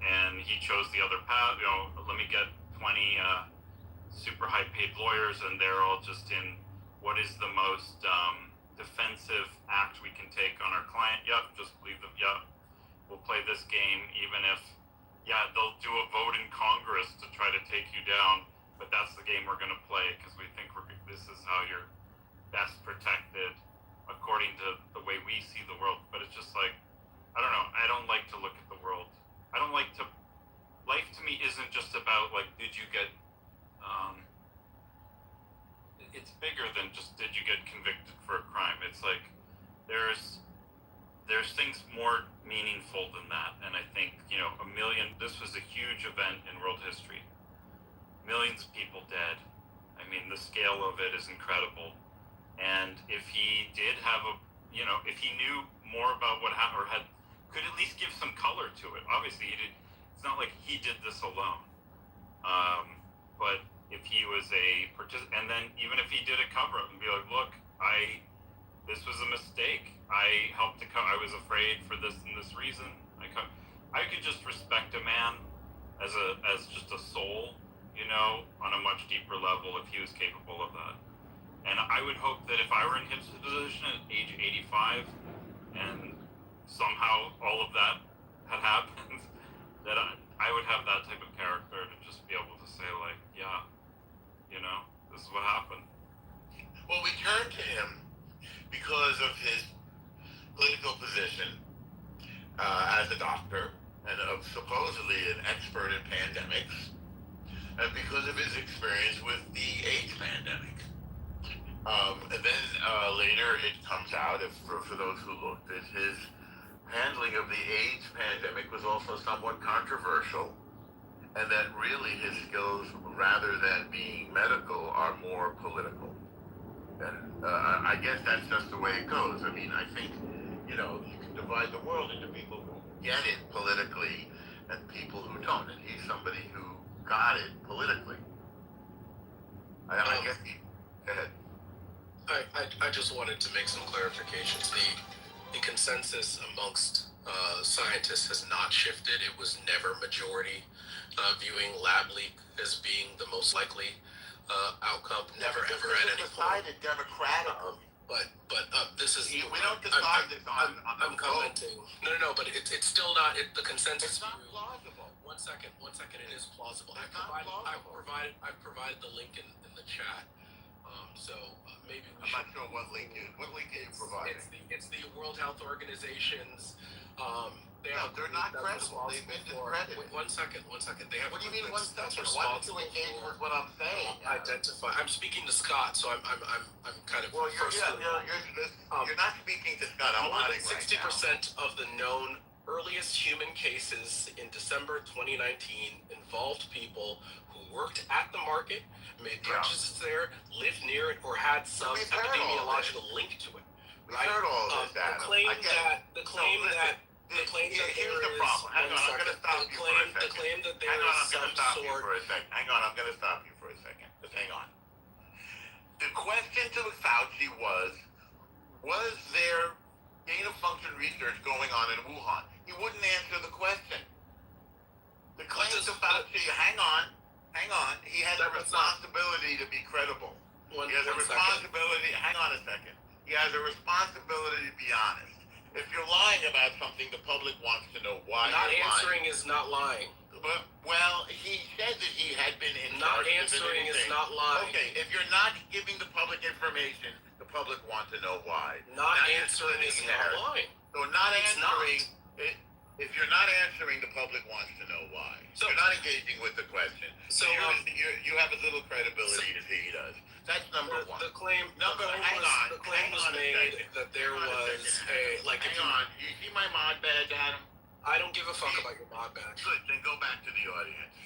And he chose the other path, let me get 20 super high paid lawyers, and they're all just in what is the most defensive act we can take on our client. Yep, just leave them. Yep, we'll play this game, even if, they'll do a vote in Congress to try to take you down, but that's the game we're going to play because we think this is how you're best protected according to the way we see the world. But it's just like, I don't know, I don't like to look at the world. I don't like to, life to me isn't just about did you get, it's bigger than just did you get convicted for a crime. It's like there's things more meaningful than that. And I think, this was a huge event in world history. Millions of people dead. I mean, the scale of it is incredible. And if he did have if he knew more about what happened, or could at least give some color to it. Obviously, it's not like he did this alone. But if he was a participant, and then even if he did a cover up and be like, look, this was a mistake. I helped to I was afraid for this and this reason. I could just respect a man as just a soul, on a much deeper level if he was capable of that. And I would hope that if I were in his position at age 85 and somehow all of that had happened, that I would have that type of character to just be able to say this is what happened. Well, we turned to him because of his political position as a doctor and of supposedly an expert in pandemics, and because of his experience with the AIDS pandemic. And then later it comes out, for those who looked, that his handling of the AIDS pandemic was also somewhat controversial, and that really his skills, rather than being medical, are more political. And I guess that's just the way it goes. I mean, I think, you can divide the world into people who get it politically and people who don't. And he's somebody who got it politically. I guess go ahead. I just wanted to make some clarifications. The consensus amongst scientists has not shifted. It was never majority viewing lab leak as being the most likely outcome. Never ever at any point. Decided democratically. But this is We don't I'm, decide this on the I'm vote. commenting. No, but it's still not the consensus. It's not view. plausible. One second. It is plausible. It's not plausible. I've provided the link in the chat. So maybe we I'm should. not sure what link you provided. It's the World Health Organization's. They're not credible. They've been discredited. Wait, one second. They have. What do you mean that's 1 second? Why don't you responsible engage for with what I'm saying? identify. I'm speaking to Scott, so I'm kind of. Well, you're not speaking to Scott. I'm More than nodding 60% of the known earliest human cases in December 2019 involved people who worked at the market, made purchases there, lived near it, or had some We've heard all epidemiological link to it. We've heard all of this, Adam. Here's the problem. Hang on, I'm going to stop you for a second. The claim that there Hang on, is I'm going some to stop you sort. for a second. Hang on, I'm going to stop you for a second. Just hang on. The question to Fauci was there gain of function research going on in Wuhan? He wouldn't answer the question. The claim to Fauci, hang on, he has a responsibility to be credible. He has a responsibility, hang on a second. He has a responsibility to be honest. If you're lying about something, the public wants to know why Not you're answering lying. is not lying. Well, he said that he had been in Not charge of answering is anything. not lying. Okay, if you're not giving the public information, the public want to know why. Not Now you're answering is splitting not hairs. lying. So not It's answering, if you're not answering, the public wants to know why. So- You're not engaging with the question. So, you have as little credibility as he does. That's number one. The claim Hang was on a made second. that there Hang on a was second. if Hang you, on. You see my mod badge, Adam? I don't give a fuck about your mod badge. Good. Then go back to the audience,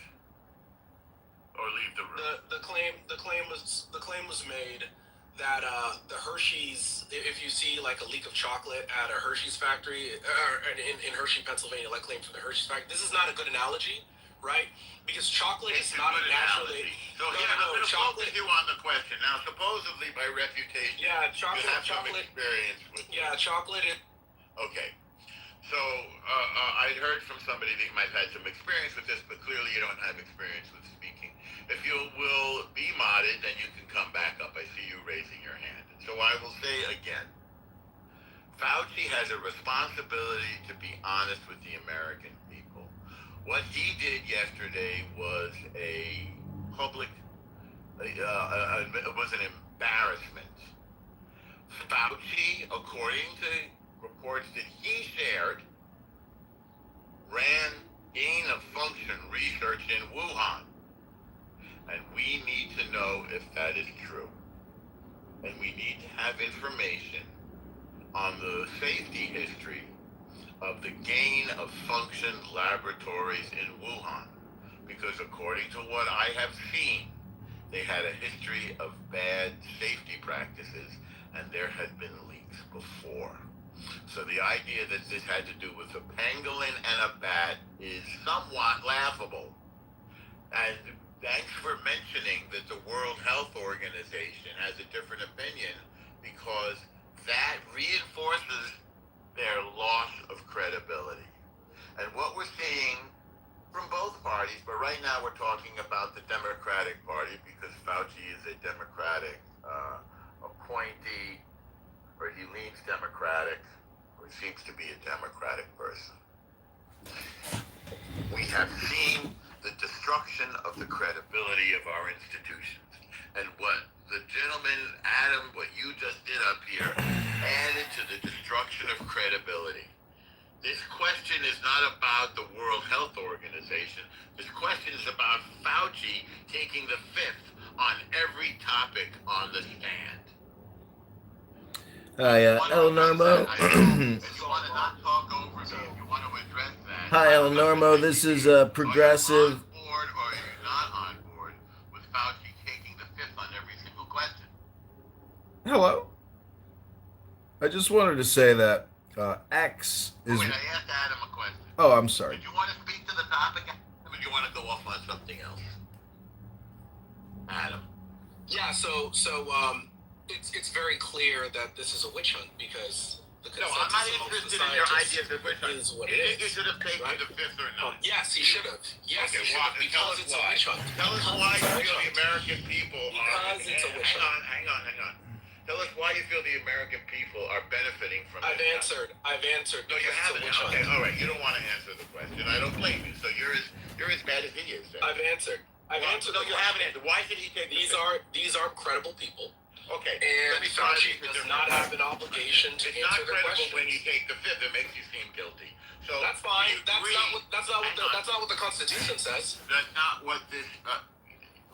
or leave the room. The claim was made that the Hershey's, if you see like a leak of chocolate at a Hershey's factory in Hershey, Pennsylvania, like claimed from the Hershey's factory. This is not a good analogy, right? Because chocolate It's is a not good a naturally. analogy. So here, I'm going to focus you on the question. Now, supposedly by reputation, Yeah, you have some chocolate. experience with Yeah, chocolate is. Okay. So I'd heard from somebody that you might have had some experience with this, but clearly you don't have experience with speaking. If you will be modded, then you can come back up. I see you raising your hand. So I will say again, Fauci has a responsibility to be honest with the American people. What he did yesterday was a public, was an embarrassment. Fauci, according to reports that he shared, ran gain of function research in Wuhan. And we need to know if that is true. And we need to have information on the safety history of the gain of function laboratories in Wuhan. Because according to what I have seen, they had a history of bad safety practices, and there had been leaks before. So the idea that this had to do with a pangolin and a bat is somewhat laughable. And thanks for mentioning that the World Health Organization has a different opinion, because that reinforces their loss of credibility. And what we're seeing from both parties, but right now we're talking about the Democratic Party because Fauci is a Democratic appointee, or he leans Democratic, or he seems to be a Democratic person. We have seen the destruction of the credibility of our institutions. And what the gentleman, Adam, what you just did up here, added to the destruction of credibility. This question is not about the World Health Organization. This question is about Fauci taking the fifth on every topic on the stand. Hi, El Normo. If you want to not talk over me, if you want to address that. Hi, El Normo. This is Progressive. Are you on board or are you not on board with Fauci taking the fifth on every single question? Hello. I just wanted to say that X is. Wait, I asked Adam a question. Oh, I'm sorry. Did you want to speak to the topic, or do you want to go off on something else? Adam. Yeah, so it's very clear that this is a witch hunt because the No, consensus I'm not amongst the interested in your scientists ideas of which is what you it think you is. should have taken right? the fifth or not? Yes, he should have. Yes, Okay, he should why? have Tell because us it's why. a witch hunt. Tell us Because why it's a you witch feel the hunt. American people are. Because it's a witch Hang hunt. on. Tell us why you feel the American people are benefiting from I've this. answered. No, you haven't. Okay, all right. You don't want to answer the question. I don't blame you. So you're as bad as he is. Then. I've answered. I've answered. No, the you question. haven't answered. Why should he take These are credible people. Okay. And let me try Fauci these does different not ways. have an obligation to It's answer not the credible questions. when you take the fifth. It makes you seem guilty. So That's fine. you That's agree- not what the Constitution says. That's not what this.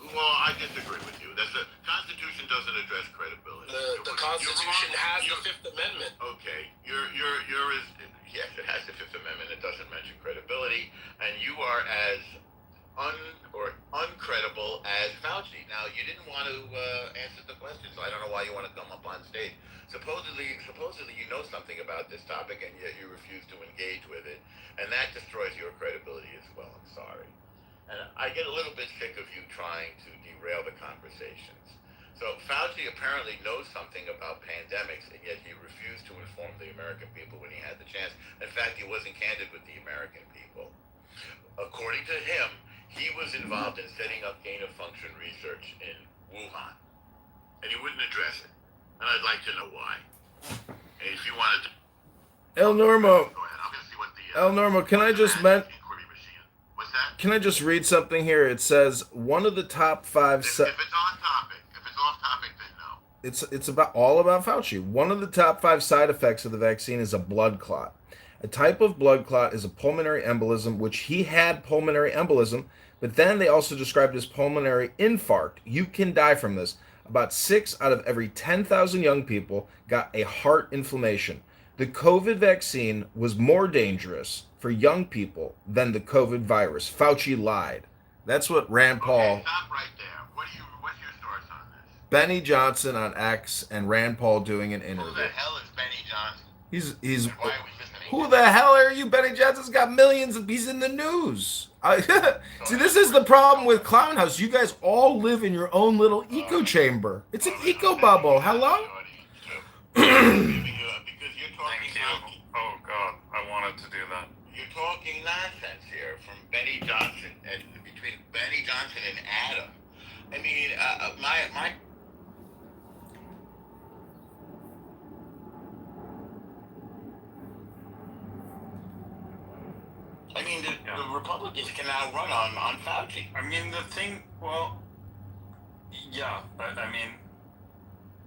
Well, I disagree with you. The Constitution doesn't address credibility. The Constitution has the Fifth Amendment. Okay, you're as yes, it has the Fifth Amendment. It doesn't mention credibility, and you are as uncredible as Fauci. Now, you didn't want to answer the question, so I don't know why you want to come up on stage. Supposedly, you know something about this topic, and yet you refuse to engage with it, and that destroys your credibility as well. I'm sorry. And I get a little bit sick of you trying to derail the conversations. So Fauci apparently knows something about pandemics, and yet he refused to inform the American people when he had the chance. In fact, he wasn't candid with the American people. According to him, he was involved in setting up gain-of-function research in Wuhan, and he wouldn't address it. And I'd like to know why. And if you wanted to... El Normo, Go ahead. I'm going to see what the... El Normo, can I just inquiry machine. What's that? can I just read something here? It says one of the top 5 If it's on topic, if it's off topic, then no. it's about all about Fauci. One of the top 5 side effects of the vaccine is a blood clot. A type of blood clot is a pulmonary embolism, which he had pulmonary embolism, but then they also described as pulmonary infarct. You can die from this. About 6 out of every 10,000 young people got a heart inflammation. The COVID vaccine was more dangerous for young people than the COVID virus. Fauci lied. That's what Rand Paul, Okay, stop right there. What's your source on this? Benny Johnson on X, and Rand Paul doing an Who interview. the hell is Benny Johnson? He's Why are we listening? who the hell are you? Benny Johnson's got millions of. He's in the news. See, this is the problem with Clown House. You guys all live in your own little echo chamber. It's an eco bubble. Hello? Because you're talking. Thank you. Oh God, I wanted to do that. You're talking nonsense here from Benny Johnson and between Benny Johnson and Adam. I mean, my. I mean, the Republicans can now run on Fauci. I mean, the thing. Well, yeah. I mean,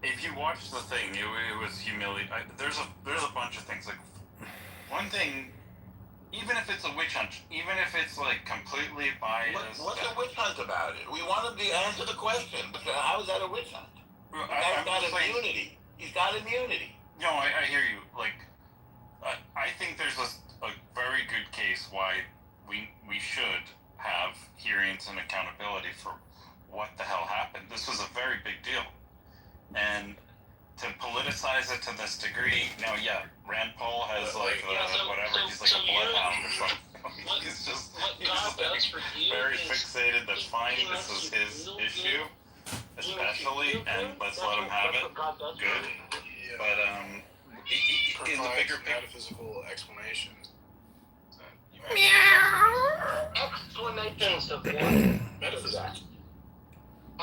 if you watch the thing, it was humiliating. There's a bunch of things. Like, one thing, even if it's a witch hunt, even if it's like completely biased. What's a witch hunt about it? We wanted to answer the question. But how is that a witch hunt? I'm He's got just saying- immunity. He's got immunity. No, I hear you. Like, I think there's a very good case why we should have hearings and accountability for what the hell happened. This was a very big deal, and to politicize it to this degree. Now, yeah, Rand Paul has he's like a bloodhound or something. He's just very fixated. That's fine. This is his issue, especially, and let's let him have it. Good. But in the bigger picture, metaphysical explanation. Explanations of what? Metaphysics.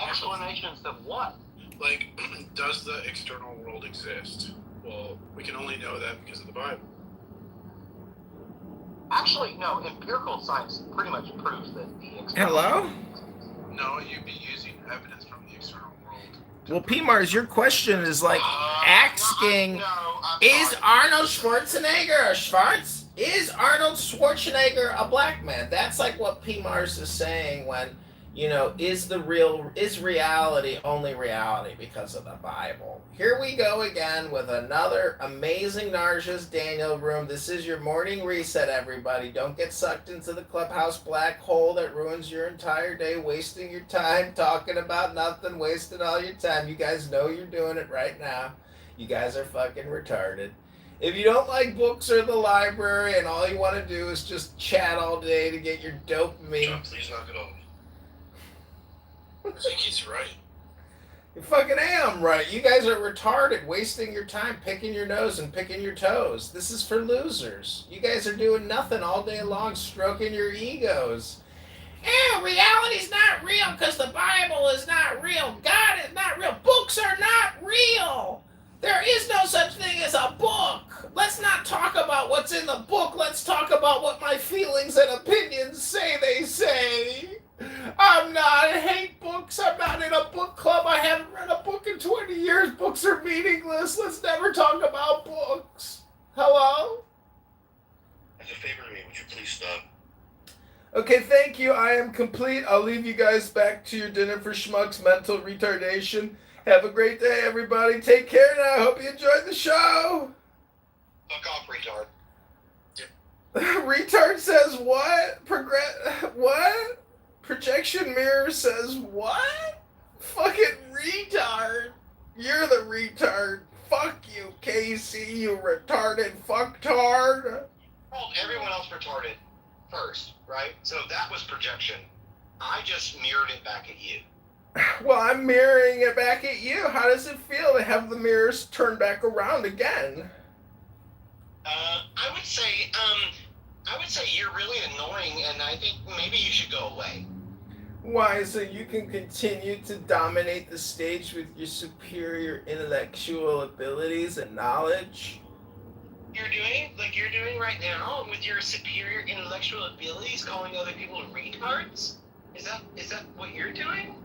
Explanations of what? Like, does the external world exist? Well, we can only know that because of the Bible. Actually, no. Empirical science pretty much proves that the external Hello? No, you'd be using evidence from the external world. Well, P Mars, your question is like asking, is Arnold Schwarzenegger a Schwarz? Is Arnold Schwarzenegger a black man? That's like what P Mars is saying when, is reality only reality because of the Bible? Here we go again with another amazing Narja's Daniel room. This is your morning reset, everybody. Don't get sucked into the clubhouse black hole that ruins your entire day, wasting your time talking about nothing, wasting all your time. You guys know you're doing it right now. You guys are fucking retarded. If you don't like books or the library and all you want to do is just chat all day to get your dopamine, John, please knock it off. I think he's right. you fucking am right. You guys are retarded, wasting your time picking your nose and picking your toes. This is for losers. You guys are doing nothing all day long, stroking your egos. reality's not real because the Bible is not real. God is not real. Books are not real. There is no such thing as a book. Let's not talk about what's in the book. Let's talk about what my feelings and opinions say they say. I hate books. I'm not in a book club. I haven't read a book in 20 years. Books are meaningless. Let's never talk about books. Hello? As a favor to me, would you please stop? Okay, thank you. I am complete. I'll leave you guys back to your dinner for schmucks mental retardation. Have a great day, everybody. Take care now. Hope you enjoyed the show. Fuck off, retard. Retard says what? What? Projection mirror says what? Fucking retard. You're the retard. Fuck you, Casey, you retarded fucktard. Well, everyone else retarded first, right? So that was projection. I just mirrored it back at you. Well, I'm mirroring it back at you. How does it feel to have the mirrors turn back around again? I would say you're really annoying, and I think maybe you should go away. Why? So you can continue to dominate the stage with your superior intellectual abilities and knowledge? You're doing right now with your superior intellectual abilities, calling other people retards? Is that what you're doing?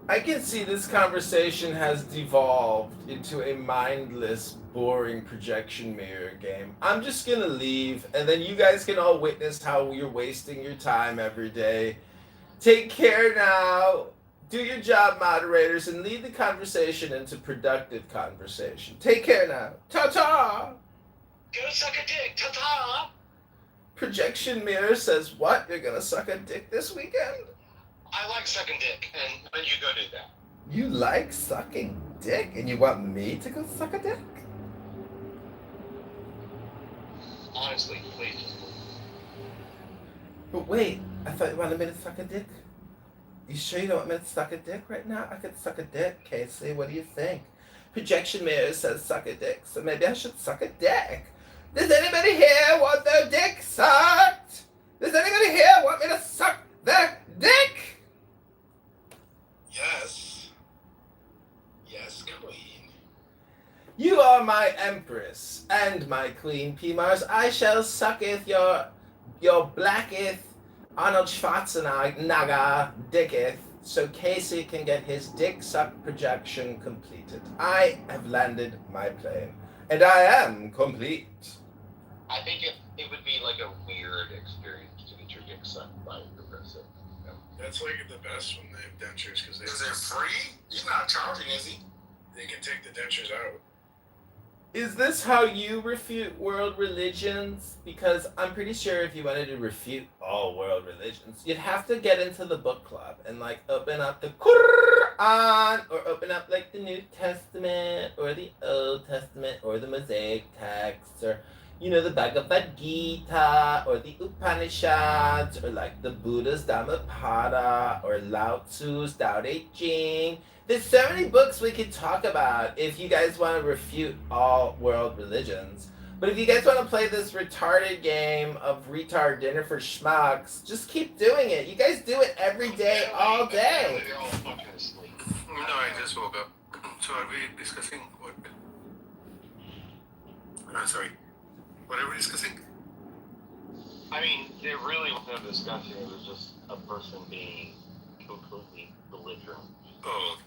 I can see this conversation has devolved into a mindless, boring projection mirror game. I'm just gonna leave, and then you guys can all witness how you're wasting your time every day. Take care now. Do your job, moderators, and lead the conversation into productive conversation. Take care now. Ta-ta! Go suck a dick, ta-ta! Projection mirror says what? You're gonna suck a dick this weekend? I like sucking dick, and you go do that. You like sucking dick, and you want me to go suck a dick? Honestly, please. But wait, I thought you wanted me to suck a dick. You sure you don't want me to suck a dick right now? I could suck a dick, Casey. What do you think? Projection mirror says suck a dick, so maybe I should suck a dick. Does anybody here want their dick sucked? Does anybody here want me to suck their dick? Yes. Yes, queen. You are my empress and my queen, P. Mars. I shall sucketh your blacketh Arnold Schwarzenegger dicketh, so Casey can get his dick suck projection completed. I have landed my plane, and I am complete. I think it would be like a weird experience to get your dick sucked by a progressive. That's like the best when they have dentures because Is it free? He's not charging, is he? they can take the dentures out. Is this how you refute world religions? Because I'm pretty sure if you wanted to refute all world religions, you'd have to get into the book club and like open up the Quran or open up like the New Testament or the Old Testament or the Mosaic text or the Bhagavad Gita or the Upanishads or like the Buddha's Dhammapada or Lao Tzu's Tao Te Ching. There's so many books we could talk about if you guys want to refute all world religions. But if you guys want to play this retarded game of retard dinner for schmucks, just keep doing it. You guys do it every day, all day. They're all fucking asleep. No, I just woke up. So are we discussing what? Sorry. What are we discussing? I mean, there really was no discussion. It was just a person being completely belligerent. Oh, okay.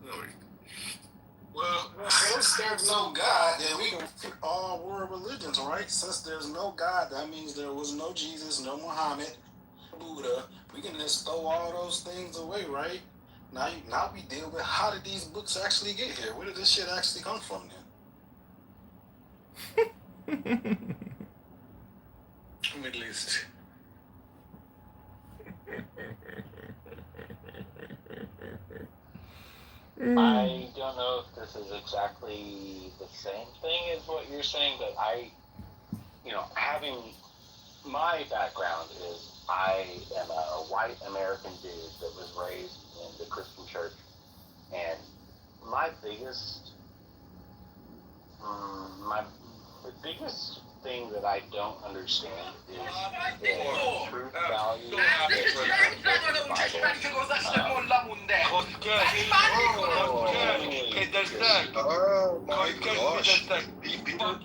No worries. Well, since there's no God, then we can pick all world religions, right? Since there's no God, that means there was no Jesus, no Muhammad, Buddha. We can just throw all those things away, right? Now we deal with how did these books actually get here? Where did this shit actually come from then? Middle East. I don't know if this is exactly the same thing as what you're saying, but having my background is I am a white American dude that was raised in the Christian church, and my biggest, The biggest thing that I don't understand is the truth value that is in the Bible. Oh my gosh.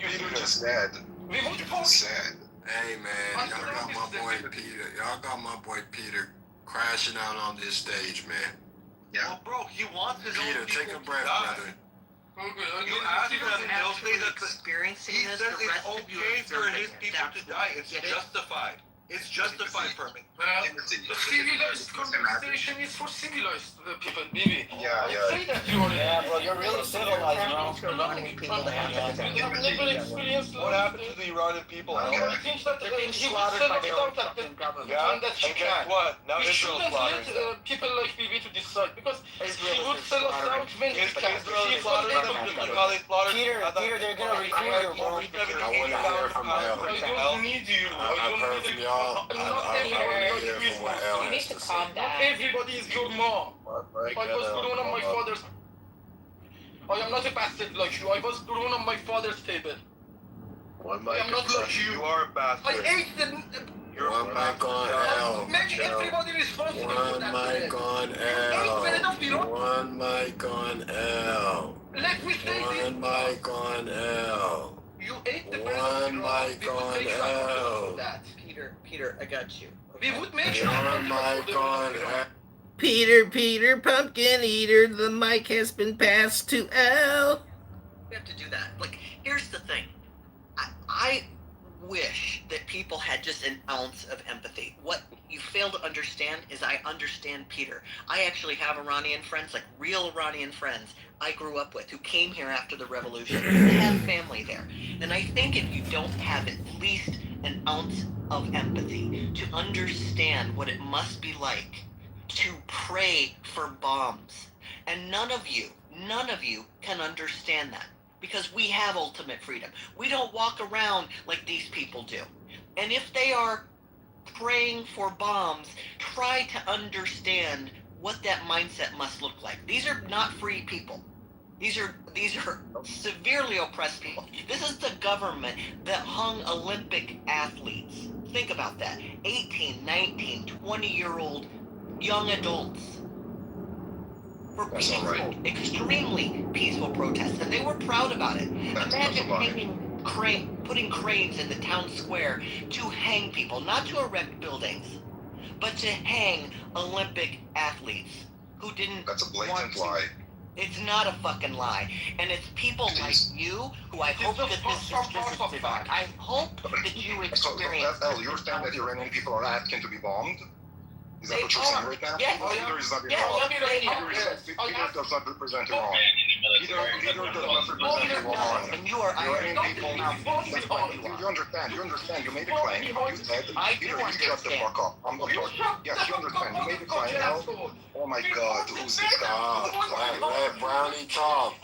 Peter just said. Hey man, y'all got my boy Peter. Y'all got my boy Peter crashing out on this stage, man. Yeah. Well, bro, he wants his Peter, own take people a breath, to die. brother. You ask him, they'll say that experiencing he this, says the it's rest of you okay for observing his it. people to die. It's justified. It's justified for me. The civilized conversation is for civilized people, baby. Yeah. Say that you are. Yeah, bro, you're really civilized, bro. What happened to the Iranian people? He thinks that They're being he would slaughtered sell by us their out own at fucking government. the time that he And guess can. what? Now We Israel's shouldn't slaughtering let them. people like Bibi to decide because Israel he is would sell us out when he Is can. Israel He's slaughtering them unable just to like do how it. they slaughtered Peter, they're gonna refuse you, bro. I want to hear from L. I don't need you. I've heard from y'all. I want to hear from what L You need has to to say. calm Not down. everybody is your mom. I was grown on my father's. I am not a bastard like you. I was grown on my father's table. One I am not like you. You are a I bastard. ate the. One mic on L. Make everybody responsible for One that. mic on L. One mic on L. Let me say One this. mic on L. You ate the One mic on L. Peter, I got you. We would make sure. One mic on L. Peter, pumpkin eater, the mic has been passed to L. We have to do that. Like, here's the thing. I wish that people had just an ounce of empathy. What you fail to understand is I understand Peter. I actually have Iranian friends, like real Iranian friends I grew up with who came here after the revolution. They have family there. And I think if you don't have at least an ounce of empathy to understand what it must be like to pray for bombs, and none of you can understand that. Because we have ultimate freedom. We don't walk around like these people do. And if they are praying for bombs, try to understand what that mindset must look like. These are not free people. These are severely oppressed people. This is the government that hung Olympic athletes. Think about that. 18, 19, 20-year-old young adults. For peaceful, extremely peaceful protests, and they were proud about it. Imagine putting cranes in the town square to hang people, not to erect buildings, but to hang Olympic athletes who didn't. That's a blatant lie. It's not a fucking lie, and it's people like you who I hope that this is divide. I hope that you experience. So, you're saying that Iranian people are asking to be bombed? Is that what you're saying right now? Yes. Peter is not Yes. wrong. Peter does not represent Iran. Peter does not represent Iran. And you are Iranian people. That's fine. You understand. You made a claim. You said, Peter, you shut the fuck up. I'm not talking. Yes, you understand. You made a claim. Oh my God, who's this guy? Let Brownie talk.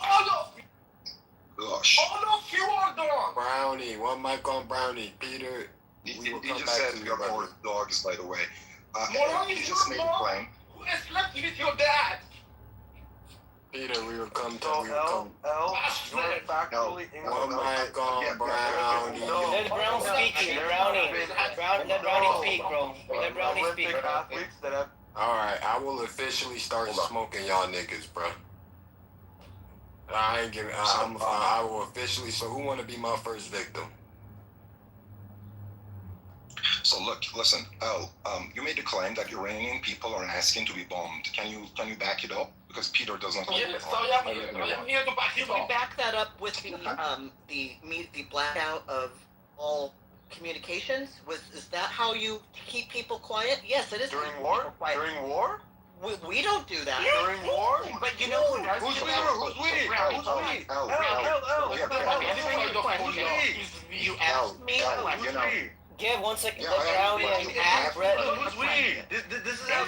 Gosh. All of you are dogs. Brownie, one mic on Brownie. Peter, He we will come just back said to we you, are brother. more dogs, by the way. Moran He is just your made a mom claim. who has slept with your dad. Peter, we will come to So we will come. L, you're factually One mic on Brownie. Let Brown speak here. Let Brownie speak, bro. Let Brownie speak. Olympic athletes that have Alright, I will officially start smoking y'all niggas, bro. I ain't giving. I will officially. So, who want to be my first victim? So look, listen, Al, you made a claim that Iranian people are asking to be bombed. Can you back it up? Because Peter doesn't. Yes, I am here to back Can you we up. back that up with the blackout of all communications? Is that how you keep people quiet? Yes, it is. during keep war? people quiet. During war? We don't do that. During war? But you know who does Who's do we? that? Who's we? Who's we? Al, You asked me a question. you know. Give 1 second. Yeah, Let I Brownie have- and I Brett. Who's we? This is L.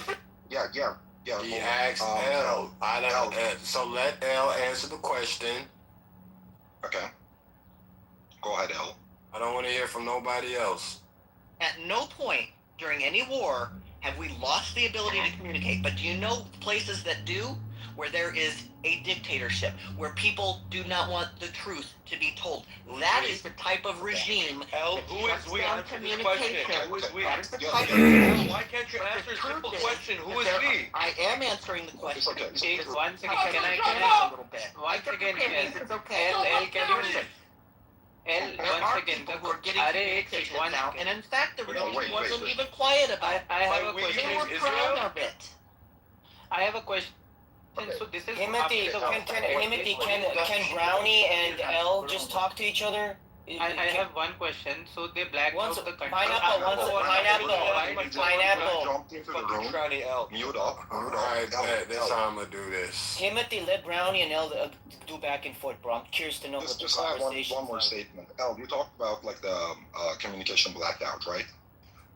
Yeah. He asked L. I don't. So let L answer the question. Okay. Go ahead, Al. I don't want to hear from nobody else. At no point during any war have we lost the ability to communicate. But do you know places that do? where there is a dictatorship, where people do not want the truth to be told. That is the type of regime that shuts down communication. That is the type of regime. Why can't you answer a simple Truth is question? Who is that we? I am answering the question. Take one second. Can Can I a little bit? one second? It's okay. L, can you Listen, L, there 1 are second. people who are getting Arey, communications one now, second. and in fact, the regime wait, wasn't wait. even quiet about it. I have a we question. They were Israel? proud of it. I have a question. So this is Timothy, after the can Brownie and L just talk to each other? I have one question. So they blacked out the country. Pineapple. Jumped into the room. Brownie out. Mute up. Alright, that's how I'm gonna do this. Timothy, let Brownie and L do back and forth, bro. I'm curious to know what the Just have conversation one more statement. El, you talked about like the communication blackout, right?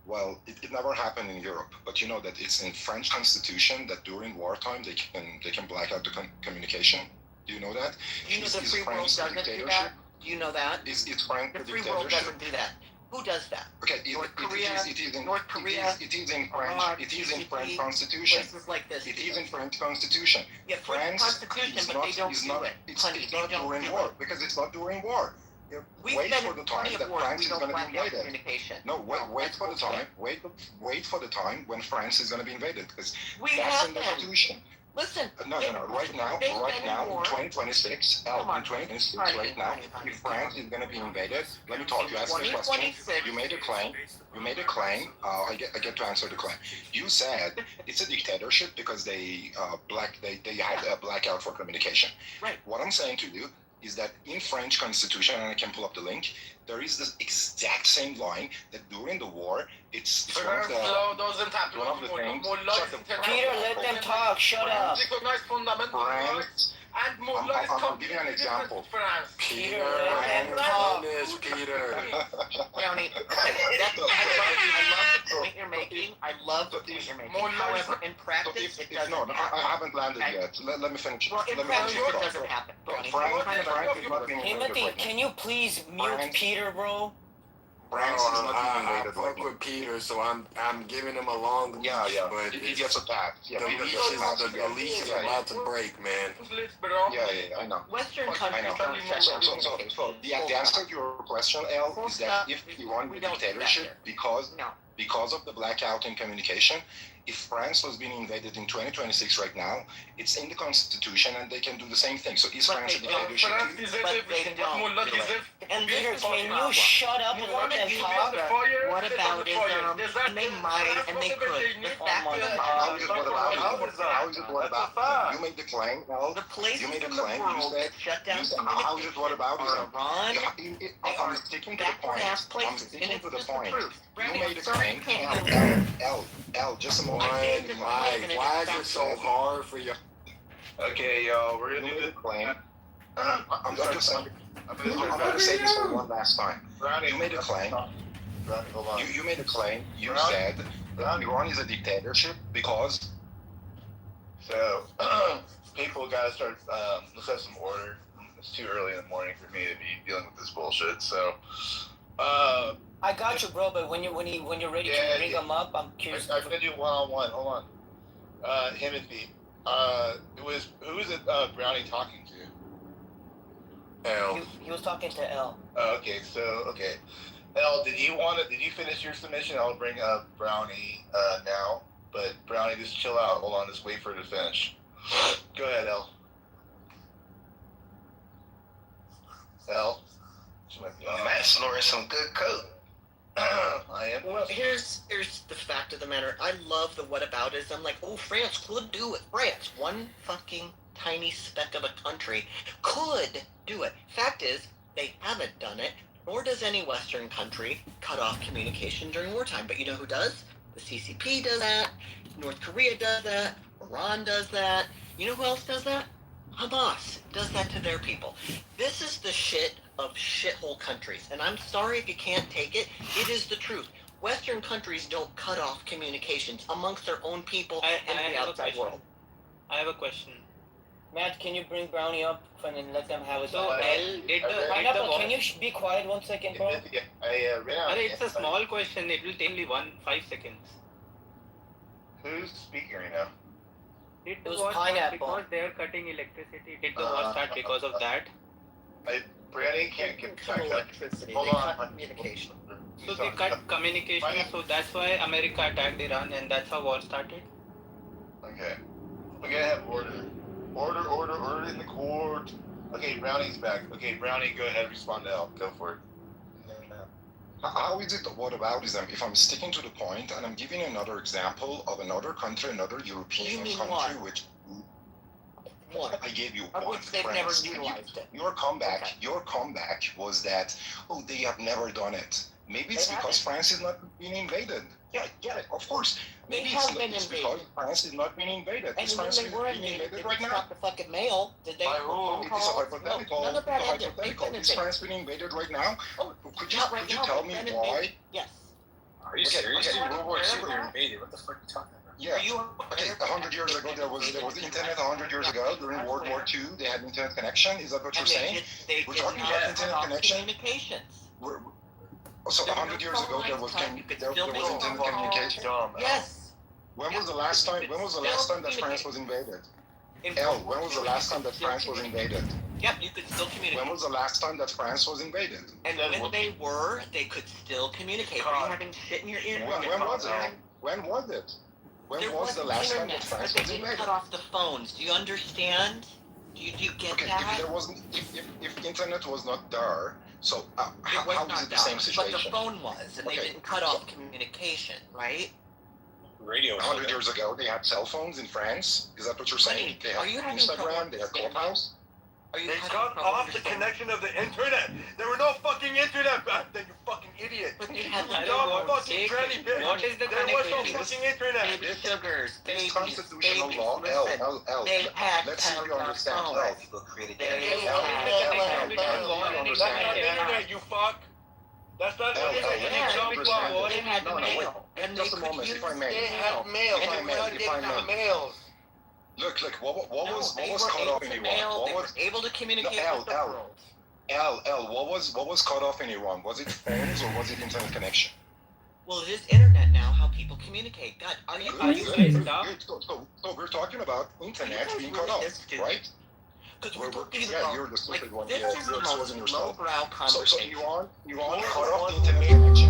Well, it never happened in Europe, but you know that it's in French constitution that during wartime they can black out the communication. Do you know that? You know Is the free world France a doesn't do dictatorship? that? Do you know that? Is France The a free world dictatorship? doesn't do that. Who does that? Okay, North Korea, it is in North Korea, it is in French. Iraq, It is in GCP, French constitution. Places like this. It is in French constitution. Yeah, French France constitution, is but not, they don't is do not, it. it's, Honey, it's they not don't during do war it. because it's not during war. We've Wait been for in the time plenty that of wars. France We is don't going to be black out invaded. communication. No, wait for the That's bullshit. time. Wait for the time when France is going to be invaded because We that's in have the been. constitution. Listen. No. Right now, they've been in war. 2026, Come on, in 2026, honey, right now, honey, if France is going to be invaded, let me talk. You asked me a question. 2026. You made a claim. I get to answer the claim. You said it's a dictatorship because they had a blackout for communication. Right. What I'm saying to you is that in French constitution, and I can pull up the link, there is this exact same line that during the war, it's one of the things. Peter, let them talk. Shut up. France. I'll give you an example. Peter, let them talk. Peter. Brownie, I love the point you're making. However, in practice, it doesn't No, I happen. haven't landed yet. Let me finish. Well, in Let me practice, finish it the doesn't thought. happen. Brownie, France France is not being invaded Timothy, right now. can you please mute Peter, bro? France is not being I invaded fuck right now. with Peter, so I'm giving him a long leash, Yeah. but He gets attacked. Yeah, the he leash gets is attacked. the leash is about to break, man. Yeah, I know. Western I countries know. don't shut down So communication. the answer to your question, El, is that if you want We the don't do that dictatorship here. because of the blackout in communication, if France was being invaded in 2026 right now, it's in the constitution and they can do the same thing. So is But France a they don't. dictatorship too? But they don't do it. And Peter, this is the can you problem. shut up and let them talk? What about Islam? They might and they could. The fact of the How matter is it what about? You made the claim, El. the places You made a in the claim. You world said. that shut down How is it what about are Iran. They are I'm sticking to the backward point. ass I'm places, and sticking it's to the just the point. truth. You made a claim. Can't L, just a moment. Mike, why is it so hard for you? Okay, y'all, we're You gonna do made the a claim. I'm just saying. I'm going to say this for one last time. You made a claim. You made a claim. You said that Iran is a dictatorship because. So, people gotta start, let's have some order. It's too early in the morning for me to be dealing with this bullshit, so, I got you, bro. But when you're ready to bring them up, I'm curious. I'm gonna do one-on-one, hold on. Timothy, who is it, Brownie talking to? L. He was talking to L. Okay, okay. El, did you finish your submission? I'll bring up Brownie, now, but Brownie, just chill out, hold on, just wait for her to finish. Go ahead, El. El? She might be on. Matt snoring some good coke. I am. Well, here's the fact of the matter. I love the whataboutism. Like, oh, France could do it. France, one fucking tiny speck of a country, could do it. Fact is, they haven't done it, nor does any Western country cut off communication during wartime. But you know who does? The CCP does that. North Korea does that. Iran does that. You know who else does that? Hamas does that to their people. This is the shit of shithole countries. And I'm sorry if you can't take it. It is the truth. Western countries don't cut off communications amongst their own people and the outside world. I have a question. Matt, can you bring Brownie up and then let them have it? So L, did the Pineapple, can you be quiet 1 second, bro? it's a small question. It will take only 5 seconds. Who's speaking right now? Did the It was war start pineapple. because they're cutting electricity? Did the war start because of that? Brandy can't They get cut electricity. Hold they on. cut communication. So they cut communication, so that's why America attacked Iran, and that's how war started. Okay. We gotta have order. Order in the court. Okay, Brownie's back. Okay, Brownie, go ahead, respond to Al. Go for it. How is it whataboutism if I'm sticking to the point and I'm giving another example of another country, another European mean country, what? which One. I gave you Of one. which they've France. never utilized it. Your comeback was that, oh, they have never done it. Maybe it's They because haven't. France is not being invaded. Yeah, of course. They Maybe have been it's invaded. because France is not being invaded. And Is when France they were being invaded, invaded they right didn't now? stop the fucking mail. Did they? By whom? It is a hypothetical. None of that It's a ended. They've hypothetical. been Is invaded. France being invaded right now? Oh, Could you not right now, tell but me they've been why? invaded. Yes. Are you serious? World War II, we were invaded. What the fuck are you talking about? Yeah. Okay, 100 years ago there was internet. 100 years ago during World War II they had internet connection. Is that what you're And saying? they We're did talking not about cut internet off connection. communications. So There were 100 years no ago there phone was lines cut. You could there still was make internet phone calls. communication. Yes. When was the last time? When was the last time that France was invaded? When was the last time that France was invaded? Yep, you could still communicate. When was the last time that France was invaded? And when they could still communicate. Are you having shit in your ear? When was it? When was it? When There was the wasn't last time internet, that France but was they didn't invaded? cut off the phones. Do you understand? Do you get Okay, that? if there wasn't, if internet was not there, so It was how not is it the down, same situation? But the phone was, and they didn't cut off communication, right? Radio. 100 years ago, they had cell phones in France. Is that what you're saying? They had Are you having Instagram, trouble they had understanding? Clubhouse. Are you They having cut trouble off the understanding? connection of the internet. There were no fucking internet back then, you fucking idiot. But they had You the dumb fucking tranny bitch. What is the There was no connectivity? fucking internet. baby sugars, This babies, constitutional babies. law, Listen, they had let's see if you telephone understand. phones. People created They L, had We don't telephone want any That's not the connectivity. internet, you fuck. That's not the L, internet, let you me dumb just fuck. understand. They had No, wait. mail, and they Just a could moment, use if I may. They had mail. If I They may, had if I may. mails. Look, what No, was they cut were off able in to Iran? mail. What They was were able to communicate L, with the L. world. what was cut off in Iran? Was it phones or was it internet connection? Well, it is internet now. How people communicate. God, are you Are guys? you guys dumb? Good. So we're talking about internet being cut off, right? Because we're talking Yeah, about you're the stupid one. this Yeah, is the you're exposing most yourself. lowbrow So conversation. Iran cut off the internet connection.